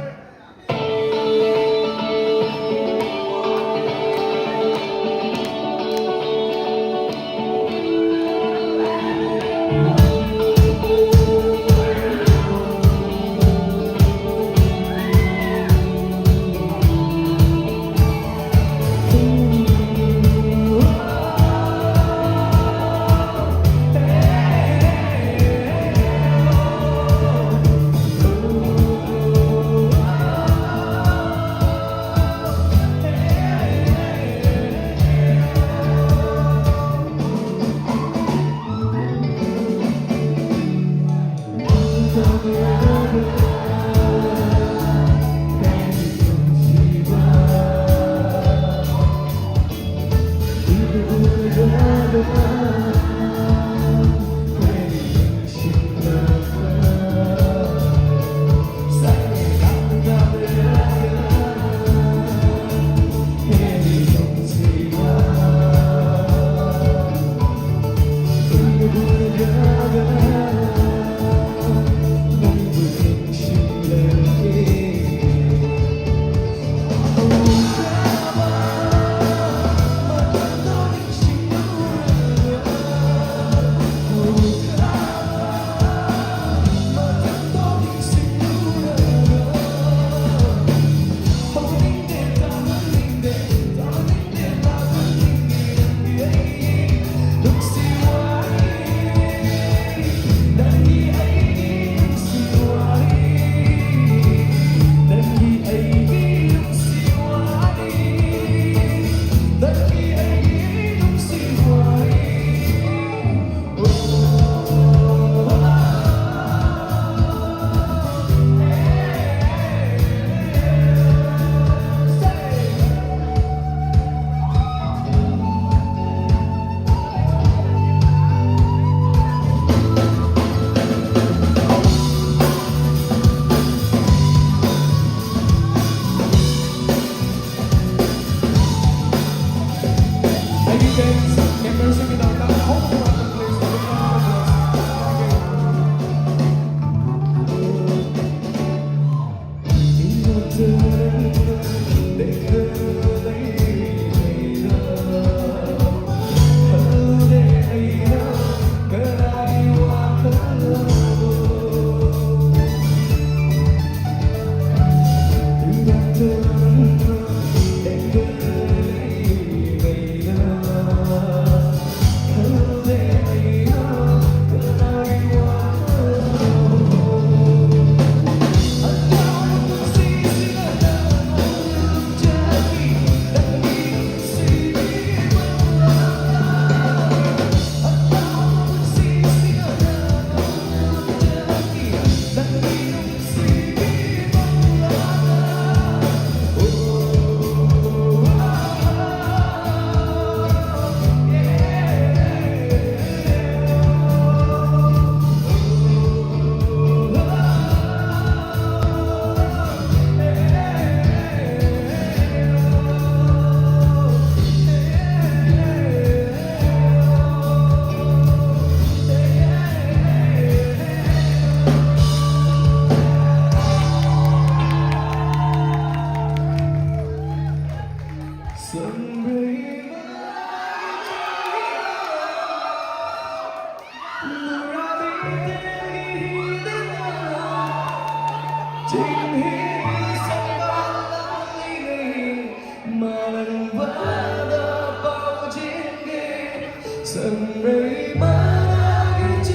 말이지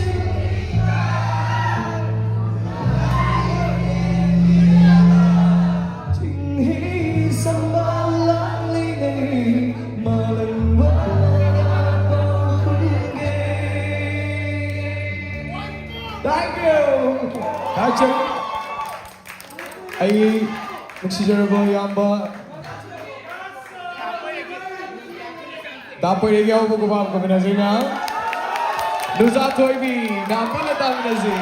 Tình hy sinh bao lãng ly này mà lần vỡ bao khung ghê Thank you! Thank you! Ay, magsiservo yan ba? Dapat ikaw mo kumam kami na siya na? Lusa Toybi, napilatang na siya.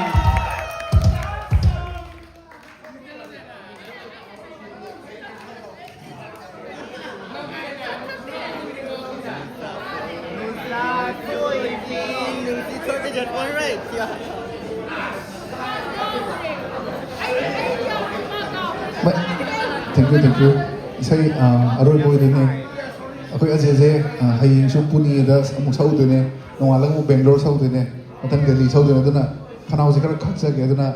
Thank you. Isay arol boy din eh. Ako aje haying sumpuni da amuk sau din eh. Nongalang mo Bangalore sau din eh. Matang Delhi sau din na kana ho sikara khaksa ge na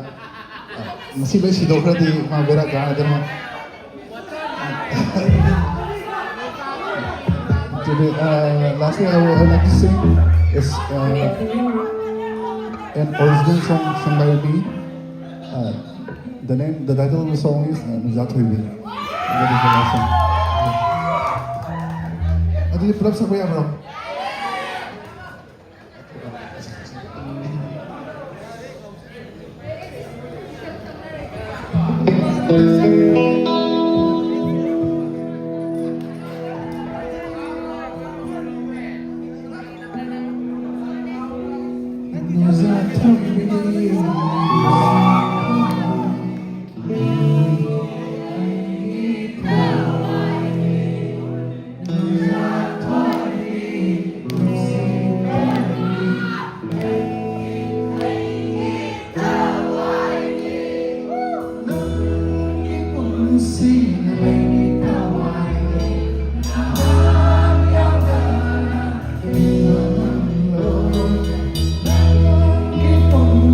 masi bai sido khra di ma bera ga da ma. Lastly, I would like to sing is an original song sung by me. The title of the song is Nuzat Hoibi. That is the last song. Ito yung pull-up sa kuya bro. Nuzat Hoibi. Hãy subscribe cho kênh Ghiền Mì Gõ để không bỏ lỡ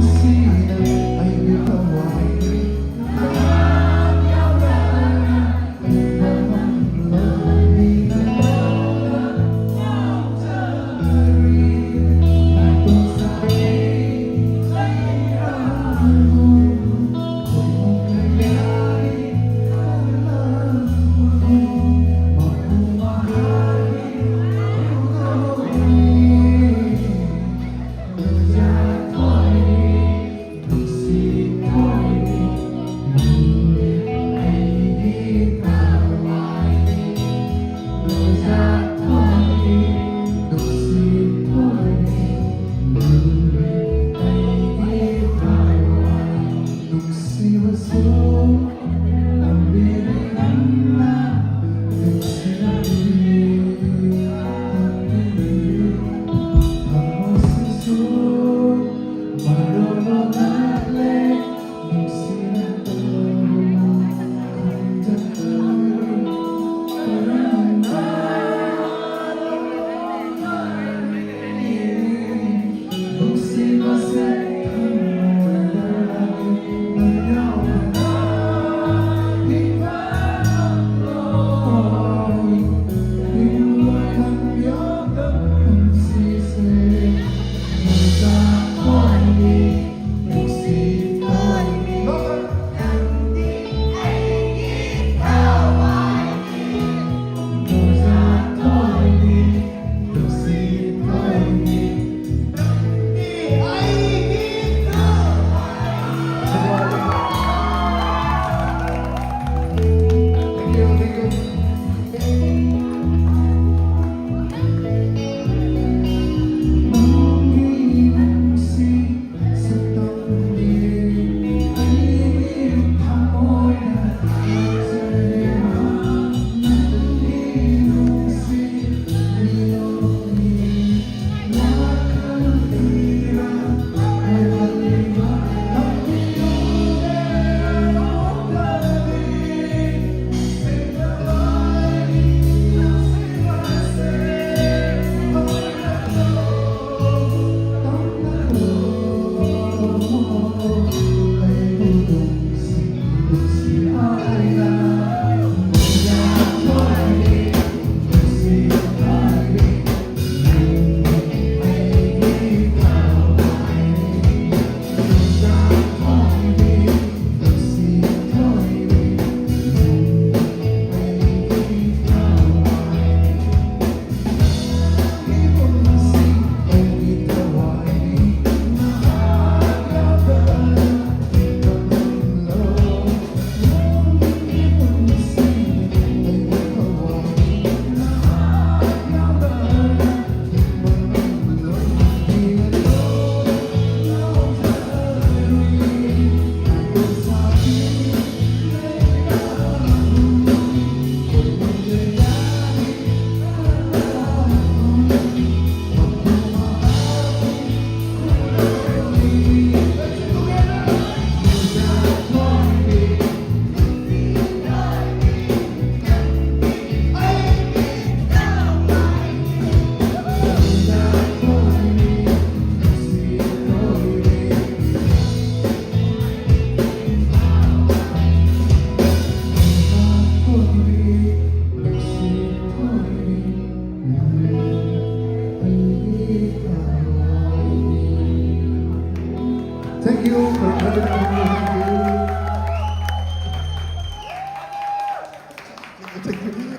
thank you for everything. Thank you.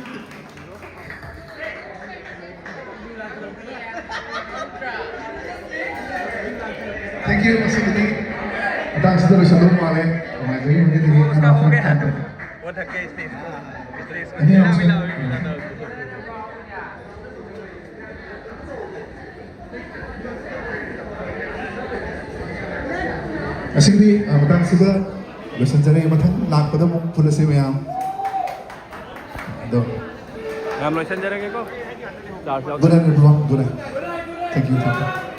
Thank you, Mas Hindi. Matang sa tuloy sa lumale. Kumain yung hindi na ako. What the case is? Ano yung mas Mas Hindi, matang sila. Gusto dyan yung matang lakpada mong pula si Mayam. Ito. हम लोग संजय रहेंगे को Good night, everyone. Good night. Thank you.